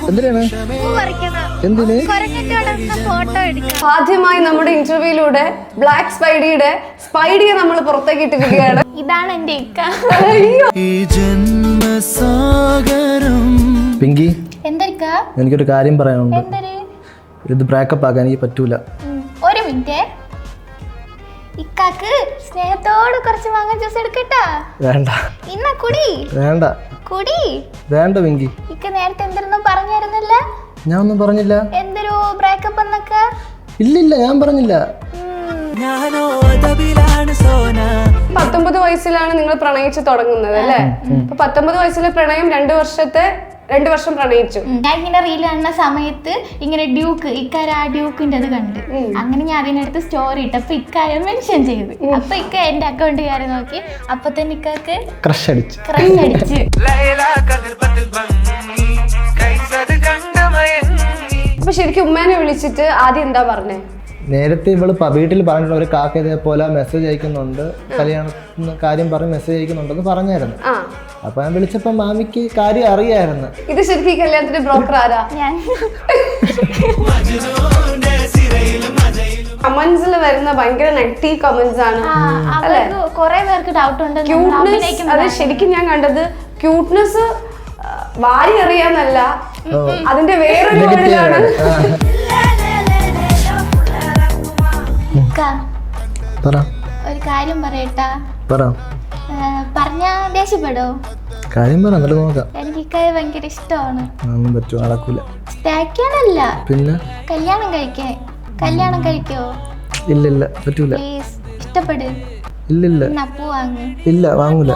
എന്തിന്? ആദ്യമായി നമ്മുടെ ഇന്റർവ്യൂയിലൂടെ ബ്ലാക്ക് സ്പൈഡിയെ നമ്മൾ പുറത്തേക്ക് ഇട്ടിരിക്കുകയാണ്. ഇതാണ് എന്റെ പിങ്കി, എനിക്കൊരു കാര്യം പറയാനുണ്ട്. ഇത് ബ്രേക്കപ്പ് ആക്കാൻ എനിക്ക് പറ്റൂല. ഒരു മിനിറ്റ്, ഇക്കാക്ക് സ്നേഹത്തോട് കുറച്ച് മാങ്ങ ജ്യൂസ് എടുക്കട്ടാ? വേണ്ട. ഇന്ന കുടി. വേണ്ട. കുടി. വേണ്ട പിങ്കി. ഇക്ക നേരത്തെ എന്തൊന്നും പറഞ്ഞായിരുന്നല്ല? ഞാൻ ഒന്നും പറഞ്ഞില്ല. എന്തൊരു ബ്രേക്കപ്പ് എന്നൊക്കെ? ഇല്ലില്ല, ഞാൻ പറഞ്ഞില്ല. 19 വയസ്സിലാണ് നിങ്ങൾ പ്രണയിച്ച് തുടങ്ങുന്നത് അല്ലേ? 19 വയസ്സിലെ പ്രണയം 2 വർഷം പ്രണയിച്ചു. ഞാൻ ഇങ്ങനെ റീൽ കാണുന്ന സമയത്ത് ഇങ്ങനെ ഇക്കാര ഡ്യൂക്കിന്റെ അത് കണ്ട്, അങ്ങനെ ഞാൻ അതിനടുത്ത് സ്റ്റോറി ഇട്ടപ്പോ ഇക്കാരെ മെൻഷൻ ചെയ്ത്, അപ്പൊ ഇക്ക എന്റെ അക്കൗണ്ട് കയറി നോക്കി, അപ്പൊ തന്നെ ഇക്കാക്ക് ക്രഷ് അടിച്ച്. അപ്പൊ ശരിക്കും ഉമ്മേനെ വിളിച്ചിട്ട് ആദ്യം എന്താ പറഞ്ഞേ? നേരത്തെ ഇവള് വീട്ടിൽ പറഞ്ഞിട്ടുള്ള ഒരു കാക്ക ഇതേപോലെ മെസ്സേജ് അയക്കുന്നുണ്ട്, കല്യാണത്തിന് കാര്യം പറഞ്ഞ് മെസ്സേജ് അയക്കുന്നുണ്ടെന്ന് പറഞ്ഞായിരുന്നു. അപ്പൊ ഞാൻ വിളിച്ചപ്പോ മാമിക്ക് കാര്യം അറിയായിരുന്നു. ഇത് ശരിക്കും കല്യാണത്തിന്റെ ബ്രോക്കർ ആരാ? കമന്റ്സിൽ വരുന്ന ഭയങ്കര നെഗറ്റീവ് കമന്റ്സ് ആണ് അല്ലെ? കുറെ പേർക്ക് ഡൗട്ട് ഉണ്ട്. അത് ശരിക്കും ഞാൻ കണ്ടത് ക്യൂട്ട്നെസ് വാരി അറിയാന്നല്ല, അതിന്റെ വേറൊരു വേർഡിലാണ്. ഒരു കാര്യം പറയട്ടാ? പറഞ്ഞ ദേഷ്യപ്പെടോ? കാര്യം പറ, എന്നിട്ട് നോക്കാം. എനിക്ക് ഇക്കായെ ഭയങ്കര ഇഷ്ടമാണ്. നടക്കൂല. പിന്നെ കല്യാണം കഴിക്കോ? ഇല്ല, പറ്റൂല. പ്ലീസ്, ഇഷ്ടപ്പെട്. ഇല്ല. അപ്പു വാങ്ങ്. ഇല്ല, വാങ്ങൂല.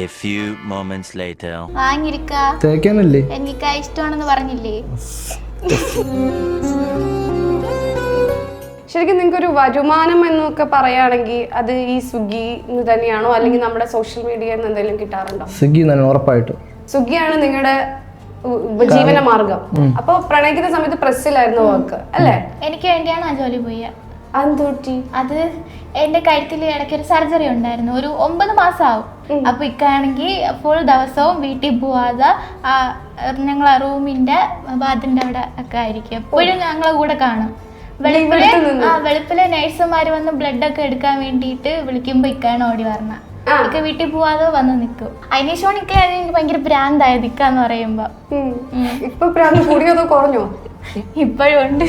A few moments later. വാങ്ങിരിക്കാ. തേക്കാനല്ലേ? എനിക്ക് ഇഷ്ടമാണെന്ന് പറഞ്ഞില്ലേ? ശരിക്കും നിങ്ങൾക്ക് ഒരു വരുമാനം എന്നൊക്കെ പറയുകയാണെങ്കിൽ അത് ഈ സ്വിഗ്ഗി തന്നെയാണോ, അല്ലെങ്കിൽ നമ്മുടെ സോഷ്യൽ മീഡിയയിൽ നിന്ന് എന്തെങ്കിലും കിട്ടാറുണ്ടോ? സ്വിഗ്ഗി തന്നെ, ഉറപ്പായിട്ടും. സ്വിഗ്ഗിയാണ് നിങ്ങളുടെ ഉപജീവന മാർഗം. അപ്പൊ പ്രണയിക്കുന്ന സമയത്ത് പ്രസ്സിലായിരുന്നു വർക്ക് അല്ലേ? എനിക്ക് വേണ്ടിയാണ് ആ ജോലി പോയ. അത് എന്റെ കഴുത്തിൽ ഇടയ്ക്ക് ഒരു സർജറി ഉണ്ടായിരുന്നു, ഒരു 9 മാസം ആവും. അപ്പൊ ഇക്കാണെങ്കിൽ ഫുൾ ദിവസവും വീട്ടിൽ പോവാതെ ഞങ്ങളെ റൂമിന്റെ വാതിന്റെ അവിടെ ഒക്കെ ആയിരിക്കും, എപ്പോഴും ഞങ്ങളെ കൂടെ കാണും. വെളുപ്പിലെ നഴ്സുമാര് വന്ന് ബ്ലഡ് ഒക്കെ എടുക്കാൻ വേണ്ടിയിട്ട് വിളിക്കുമ്പോ ഇക്കാണ് ഓടി വരണ. ഇക്ക വീട്ടിൽ പോവാതെ വന്ന് നിൽക്കും. അതിനുശേഷം ഇക്ക എനിക്ക് ഭയങ്കര ഭ്രാന്തായത് ഇക്കാന്ന് പറയുമ്പോ. ഇപ്പൊ ഭ്രാന്ത് കൂടിയോ കുറഞ്ഞോ? ഇപ്പോഴും ഉണ്ട്.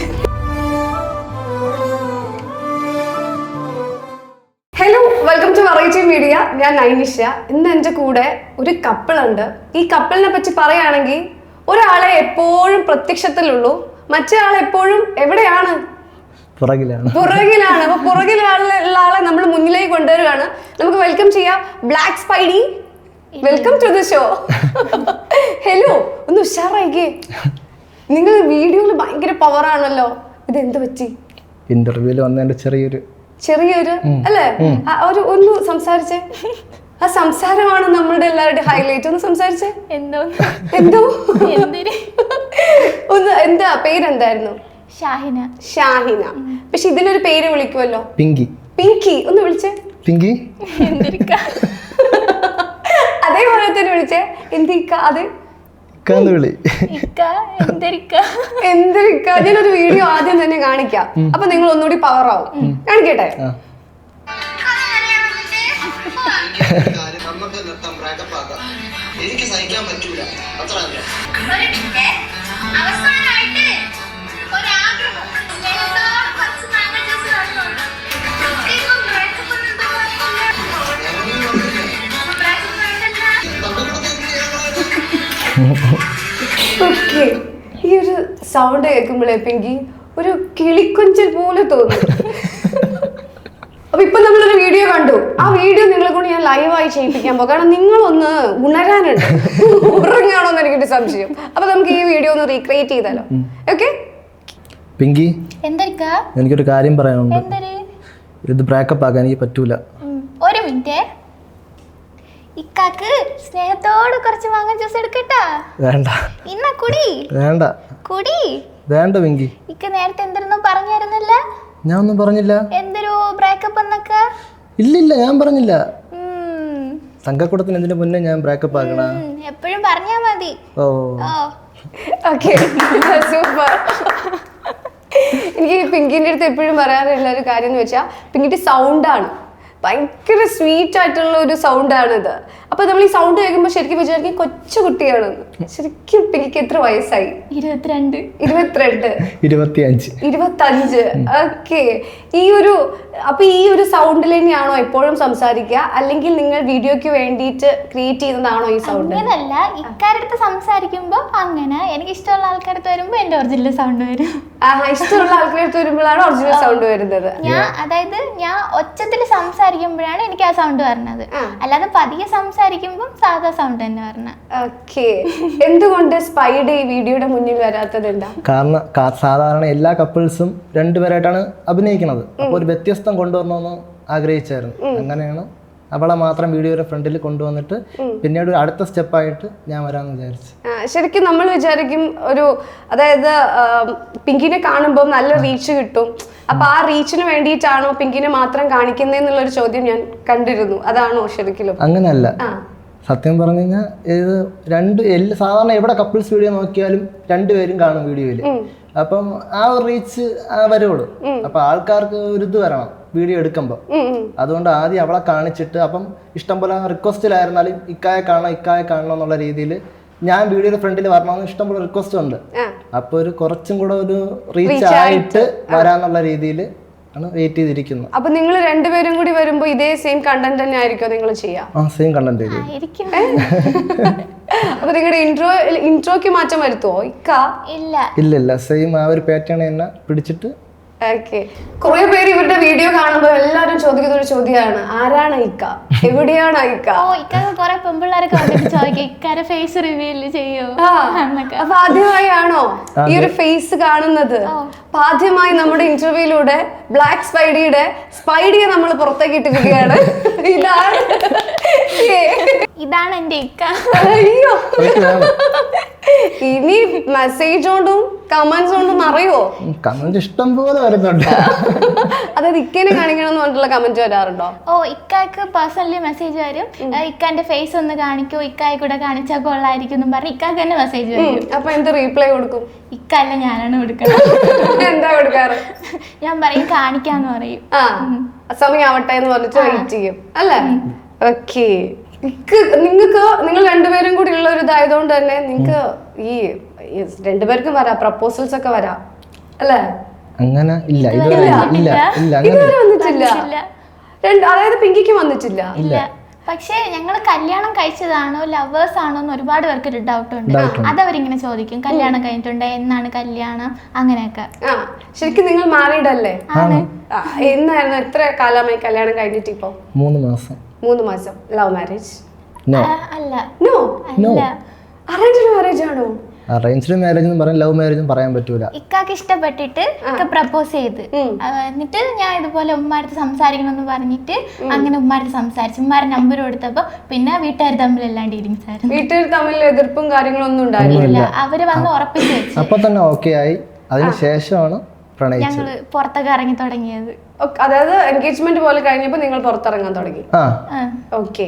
Hello, welcome to variety media. ഞാൻ നൈനിഷ. ഇന്ന് എൻ്റെ കൂടെ ഒരു കപ്പിളുണ്ട്. ഈ കപ്പിളിനെ പറ്റി പറയുകയാണെങ്കിൽ ഒരാളെ എപ്പോഴും പ്രത്യക്ഷത്തിലുള്ളൂ, മറ്റേ ആളെ എപ്പോഴും എവിടെയാണ്? പുറകിലാണ്. അപ്പൊ പുറകിലുള്ള ആളെ നമ്മൾ മുന്നിലേക്ക് കൊണ്ടുവരികയാണ്. നമുക്ക് വെൽക്കം ചെയ്യാം black spidey. Welcome to the show. Hello, ഒന്ന് ഉഷാറായിക്കേ. നിങ്ങൾ വീഡിയോയിൽ ഭയങ്കര പവറാണല്ലോ, ഇത് എന്ത് പറ്റി? ഇന്റർവ്യൂല് വന്നതിന്റെ ചെറിയൊരു അല്ലേ? ഒന്ന് സംസാരിച്ചേ. ആ സംസാരമാണ് നമ്മളുടെ എല്ലാവരുടെയും ഹൈലൈറ്റ്. ഒന്ന് സംസാരിച്ചേ. എന്തോ ഒന്ന് എന്താ പേരെന്തായിരുന്നു? ഷാഹിന. പക്ഷെ ഇതിനൊരു പേര് വിളിക്കുമല്ലോ, പിങ്കി. ഒന്ന് വിളിച്ചേ. പിങ്കി. അതേപോലെ തന്നെ വിളിച്ചേ. എന്തിക്ക? അത് ഞാനൊരു വീഡിയോ ആദ്യം തന്നെ കാണിക്കാം, അപ്പൊ നിങ്ങൾ ഒന്നുകൂടി പവർ ആവും. കാണിക്കട്ടെ? എനിക്ക് സഹിക്കാൻ പറ്റൂല, അത്ര ഓക്കെ. ഈ ഒരു സൗണ്ട് കേൾക്കുമ്പോഴേ പിങ്കി ഒരു കിളിക്കൊഞ്ചൽ പോലെ തോന്നും. അപ്പൊ ഇപ്പൊ നമ്മളൊരു വീഡിയോ കണ്ടു. ആ വീഡിയോ നിങ്ങളെ കൊണ്ട് ഞാൻ ലൈവായി ചെയ്യിപ്പിക്കാൻ പോകും, കാരണം നിങ്ങളൊന്ന് ഉണരാനുണ്ട്. ഉറങ്ങാണോന്ന് എനിക്കൊരു സംശയം. അപ്പൊ നമുക്ക് ഈ വീഡിയോ ഒന്ന് റീക്രിയേറ്റ് ചെയ്താലോ? ഓക്കെ പിങ്കി, എനിക്കൊരു കാര്യം പറയാനുണ്ട്. ഇത് ബ്രേക്കപ്പ് ആക്കാൻ എനിക്ക് പറ്റൂല. ഒരു മിനിറ്റ്, ഇക്കാക്ക് സ്നേഹത്തോട് കുറച്ച് മാങ്ങ ജ്യൂസ് എടുക്കട്ടാ? വേണ്ട. ഇന്ന കുടി. വേണ്ട. കുടി. വേണ്ട പിങ്കി. ഇക്ക നേരത്തെ എന്തൊന്നും പറഞ്ഞായിരുന്നല്ല? ഞാൻ ഒന്നും പറഞ്ഞില്ല. എന്തൊരു ബ്രേക്കപ്പ് എന്നൊക്കെ? ഇല്ല, ഞാൻ പറഞ്ഞില്ല. സംഘക്കൂടത്തിന് ഇതിന് മുന്നേ ഞാൻ ബ്രേക്കപ്പ് ആക്കണ. എപ്പോഴും പറഞ്ഞാ മതി. ഓ ഓക്കെ സൂപ്പർ. എനിക്ക് പിങ്കിന്റെ അടുത്ത് എപ്പോഴും പറയാറുള്ള ഒരു കാര്യം എന്ന് വെച്ചാൽ പിങ്കിന്റെ സൗണ്ടാണ് ഭയങ്കര സ്വീറ്റ് ആയിട്ടുള്ള ഒരു സൗണ്ടാണിത്. അപ്പൊ നമ്മൾ ഈ സൗണ്ട് കേൾക്കുമ്പോൾ ശരിക്കും വിചാരിക്കും കൊച്ചു കുട്ടിയാണെന്ന്. ശരിക്കും പിങ്കിക്ക് എത്ര വയസ്സായി? 22 25 25. ഓക്കെ. അപ്പൊ ഈ ഒരു സൗണ്ടിൽ തന്നെയാണോ എപ്പോഴും സംസാരിക്കുക, അല്ലെങ്കിൽ നിങ്ങൾ വീഡിയോക്ക് വേണ്ടിയിട്ട് ക്രിയേറ്റ് ചെയ്യുന്നതാണോ ഈ സൗണ്ട്? അങ്ങനല്ല, ഇക്കാരടുത്ത് സംസാരിക്കുമ്പോ അങ്ങനെ, എനിക്ക് ഇഷ്ടമുള്ള ആൾക്കാരടുത്ത് വരുമ്പോ എന്റെ ഒറിജിനൽ സൗണ്ട് വരും. ഇഷ്ടമുള്ള ആൾക്കാരടുത്ത് വരുമ്പോഴാണ് ഒറിജിനൽ സൗണ്ട് വരുന്നത്. ഞാൻ ഒച്ചത്തിൽ സംസാരിക്കുമ്പോഴാണ് എനിക്ക് ആ സൗണ്ട് വരുന്നത്. അല്ലാതെ പതിയെ സംസാരിക്കുമ്പോൾ സാധാ സൗണ്ട് തന്നെ വരണം. ഓക്കെ. എന്തുകൊണ്ട് സ്പൈഡ് ഈ വീഡിയോയുടെ മുന്നിൽ വരാത്തത് എന്താ? കാരണം സാധാരണ എല്ലാ കപ്പിൾസും രണ്ടുപേരായിട്ടാണ് അഭിനയിക്കുന്നത്. അപ്പോൾ ഒരു വ്യത്യസ്തം കൊണ്ടുവരണമെന്ന് ആഗ്രഹിച്ചായിരുന്നു. അങ്ങനെയാണ് അവളെ മാത്രം വീഡിയോയുടെ ഫ്രണ്ടിൽ കൊണ്ടുവന്നിട്ട് പിന്നീട് ഒരു അടുത്ത സ്റ്റെപ്പായിട്ട് ഞാൻ വരാമെന്ന് വിചാരിച്ചു. ശരിക്കും നമ്മൾ വിചാരിക്കും അതായത് പിങ്കിനെ കാണുമ്പോൾ നല്ല റീച്ച് കിട്ടും. അപ്പൊ ആ റീച്ചിന് വേണ്ടിയിട്ടാണോ പിങ്കിനെ മാത്രം കാണിക്കുന്നതെന്നുള്ളൊരു ചോദ്യം ഞാൻ കണ്ടിരുന്നു. അതാണോ ശരിക്കും? അങ്ങനെയല്ല. സത്യം പറഞ്ഞു കഴിഞ്ഞാൽ സാധാരണ എവിടെ കപ്പിൾസ് വീഡിയോ നോക്കിയാലും രണ്ടുപേരും കാണും വീഡിയോയിൽ. അപ്പം ആ ഒരു റീച്ച് വരുള്ളൂ. അപ്പൊ ആൾക്കാർക്ക് ഒരു ഇത് വരണം വീഡിയോ എടുക്കുമ്പോൾ. അതുകൊണ്ട് ആദ്യം അവളെ കാണിച്ചിട്ട്, അപ്പം ഇഷ്ടംപോലെ റിക്വസ്റ്റിലായിരുന്നാലും ഇക്കായെ കാണണം എന്നുള്ള രീതിയിൽ ഞാൻ വീഡിയോയുടെ ഫ്രണ്ടിൽ വരണമെന്ന് ഇഷ്ടംപോലെ റിക്വസ്റ്റ് ഉണ്ട്. അപ്പൊ ഒരു കുറച്ചും കൂടെ ഒരു റീച്ച് ആയിട്ട് വരാന്നുള്ള രീതിയിൽ ആണ് വെയിറ്റ് ചെയ്തിരിക്കുന്നത്. അപ്പൊ നിങ്ങൾ രണ്ടുപേരും കൂടി വരുമ്പോ ഇതേ സെയിം കണ്ടന്റ് തന്നെ ആയിരിക്കും നിങ്ങൾ ചെയ്യാ? Same content. അപ്പൊ നിങ്ങളുടെ ഇൻട്രോക്ക് മാറ്റം വരുത്തുവോ? ഇല്ല, സെയിം ആ ഒരു പാറ്റേൺ തന്നെ പിടിച്ചിട്ട്. കുറെ പേര് ഇവരുടെ വീഡിയോ കാണുമ്പോ എല്ലാരും ചോദിക്കുന്ന ഒരു ചോദ്യമാണ്, ആരാണ് ഇക്ക, എവിടെയാണ് ഇക്ക? കുറെ പെമ്പിള്ളേരൊക്കെ ചോദിക്കും ഇക്കാരെ ഫേസ് റിവീൽ ചെയ്യോ. അപ്പൊ ആദ്യമായാണോ ഈ ഒരു ഫേസ് കാണുന്നത്? ആദ്യമായി നമ്മുടെ ഇന്റർവ്യൂയിലൂടെ ബ്ലാക്ക് സ്പൈഡിയെ നമ്മൾ പുറത്തേക്ക് ഇട്ടിരിക്കുകയാണ്. ഇതാണ് എന്റെ ഇക്ക. അയ്യോ, ഇനി മെസ്സേജ് കൊണ്ടും കമന്റ്സ് കൊണ്ടും അറിയോ? കമന്റ് ഇഷ്ടം പോലെ വരുന്നുണ്ട്. അതായത് ഇക്കനെ കാണിക്കണം എന്ന് പറഞ്ഞിട്ടുള്ള കമന്റ് വരാറുണ്ടോ? ഇക്കാക്ക് പേഴ്സണലി മെസ്സേജ് വരും, ഇക്കാന്റെ ഫേസ് ഒന്ന് കാണിക്കോ, ഇക്കായെ കൂടെ കാണിച്ചാൽ കൊള്ളായിരിക്കും എന്നും പറഞ്ഞ് ഇക്കാക്ക് തന്നെ മെസ്സേജ് വരും. അപ്പൊ എന്ത് റീപ്ലൈ കൊടുക്കും? ഇക്കല്ല, ഞാനാണ് കൊടുക്കുന്നത്. എന്താ കൊടുക്കാറ്? ഞാൻ പറയും കാണിക്കാന്ന് പറയും. സമയം ആവട്ടെ എന്ന് പറഞ്ഞിട്ട് വെയിറ്റ് ചെയ്യും അല്ലേ? ഓക്കെ. നിങ്ങൾ രണ്ടുപേരും കൂടി ഉള്ള ഒരു ഇതായതുകൊണ്ട് തന്നെ നിങ്ങൾക്ക് ഈ രണ്ടുപേർക്കും വരാം, പ്രപ്പോസൽസ് ഒക്കെ വരാം അല്ലേ? അങ്ങനെ ഇല്ല, ഇതുവരെ വന്നിട്ടില്ല. അതായത് പിങ്കിക്ക് വന്നിട്ടില്ല. പക്ഷേ ഞങ്ങൾ കല്യാണം കഴിച്ചതാണോ ലവേഴ്സ് ആണോ എന്ന് ഒരുപാട് പേർക്ക് ഒരു ഡൗട്ട് ഉണ്ട്. അതവരിങ്ങനെ ചോദിക്കും, കല്യാണം കഴിഞ്ഞിട്ടുണ്ട്, എന്നാണ് കല്യാണം, അങ്ങനെയൊക്കെ. ശരിക്കും നിങ്ങൾ മാരീഡ് അല്ലേ? എന്നായിരുന്നു? എത്ര കാലമായി കല്യാണം കഴിഞ്ഞിട്ട്? ഇപ്പൊ 3 മാസം. Love marriage? അല്ല. അറേഞ്ച്ഡ് മാരേജ് ആണോ? അറേഞ്ച്ഡ് മാരേജ് എന്ന് പറയാൻ ലവ് മാരേജ് പറയാൻ പറ്റൂല. ഇക്കാക്ക് ഇഷ്ടപ്പെട്ടിട്ട് പ്രപ്പോസ് ചെയ്ത്, എന്നിട്ട് ഞാൻ ഇതുപോലെ ഉമ്മാരത്ത് സംസാരിക്കണം എന്ന് പറഞ്ഞിട്ട് അങ്ങനെ ഉമ്മാരത്ത് സംസാരിച്ചു. ഉമ്മാരെ നമ്പർ കൊടുത്തപ്പോ പിന്നെ വീട്ടുകാർ തമ്മിൽ എല്ലാം ഡീലിങ്സ് ആയിരുന്നു. വീട്ടുകാർ തമ്മിൽ എതിർപ്പും കാര്യങ്ങളൊന്നും ഉണ്ടായിരുന്നില്ല. അവര് വന്ന് ഉറപ്പിച്ചു വെച്ചു. അപ്പൊ തന്നെ ഓക്കെ ആയി. അതിനുശേഷമാണ് ഞങ്ങള് പുറത്തൊക്കെ ഇറങ്ങി തുടങ്ങിയത്. അതായത് എൻഗേജ്മെന്റ് പോലെ കഴിഞ്ഞപ്പോ നിങ്ങൾ പുറത്തിറങ്ങാൻ തുടങ്ങി.